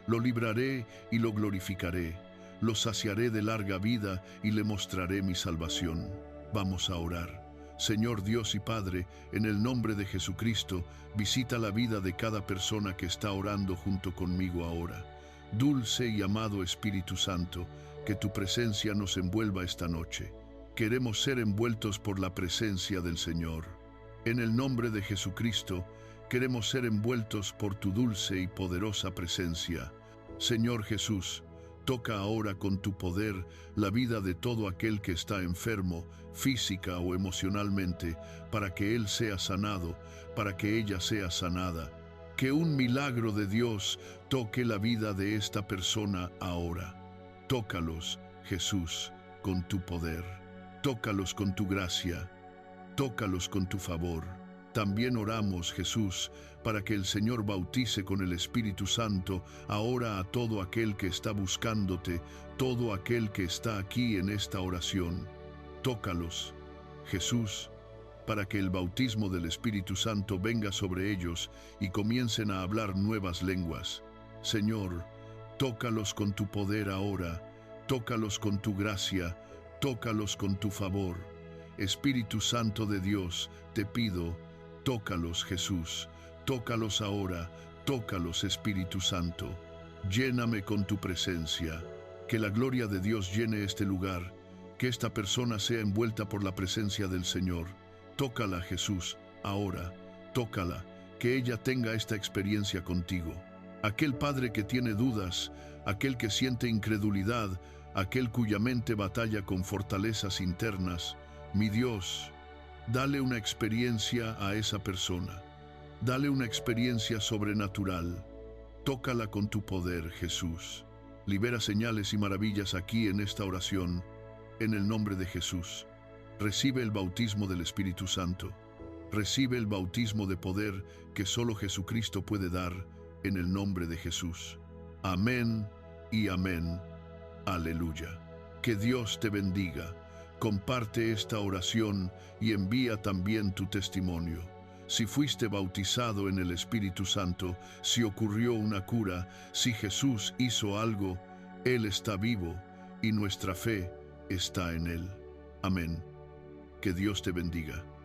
lo libraré y lo glorificaré. Lo saciaré de larga vida y le mostraré mi salvación. Vamos a orar. Señor Dios y Padre, en el nombre de Jesucristo, visita la vida de cada persona que está orando junto conmigo ahora. Dulce y amado Espíritu Santo, que tu presencia nos envuelva esta noche. Queremos ser envueltos por la presencia del Señor. En el nombre de Jesucristo, queremos ser envueltos por tu dulce y poderosa presencia. Señor Jesús, toca ahora con tu poder la vida de todo aquel que está enfermo, física o emocionalmente, para que él sea sanado, para que ella sea sanada. Que un milagro de Dios toque la vida de esta persona ahora. Tócalos, Jesús, con tu poder. Tócalos con tu gracia. Tócalos con tu favor. También oramos, Jesús, para que el Señor bautice con el Espíritu Santo ahora a todo aquel que está buscándote, todo aquel que está aquí en esta oración. Tócalos, Jesús, para que el bautismo del Espíritu Santo venga sobre ellos y comiencen a hablar nuevas lenguas. Señor, tócalos con tu poder ahora, tócalos con tu gracia, tócalos con tu favor. Espíritu Santo de Dios, te pido, tócalos, Jesús, tócalos ahora, tócalos, Espíritu Santo. Lléname con tu presencia, que la gloria de Dios llene este lugar, que esta persona sea envuelta por la presencia del Señor. Tócala, Jesús, ahora, tócala, que ella tenga esta experiencia contigo. Aquel padre que tiene dudas, aquel que siente incredulidad, aquel cuya mente batalla con fortalezas internas, mi Dios, dale una experiencia a esa persona. Dale una experiencia sobrenatural. Tócala con tu poder, Jesús. Libera señales y maravillas aquí en esta oración, en el nombre de Jesús. Recibe el bautismo del Espíritu Santo. Recibe el bautismo de poder que solo Jesucristo puede dar, en el nombre de Jesús. Amén y amén. Aleluya. Que Dios te bendiga. Comparte esta oración y envía también tu testimonio. Si fuiste bautizado en el Espíritu Santo, si ocurrió una cura, si Jesús hizo algo, Él está vivo y nuestra fe está en Él. Amén. Que Dios te bendiga.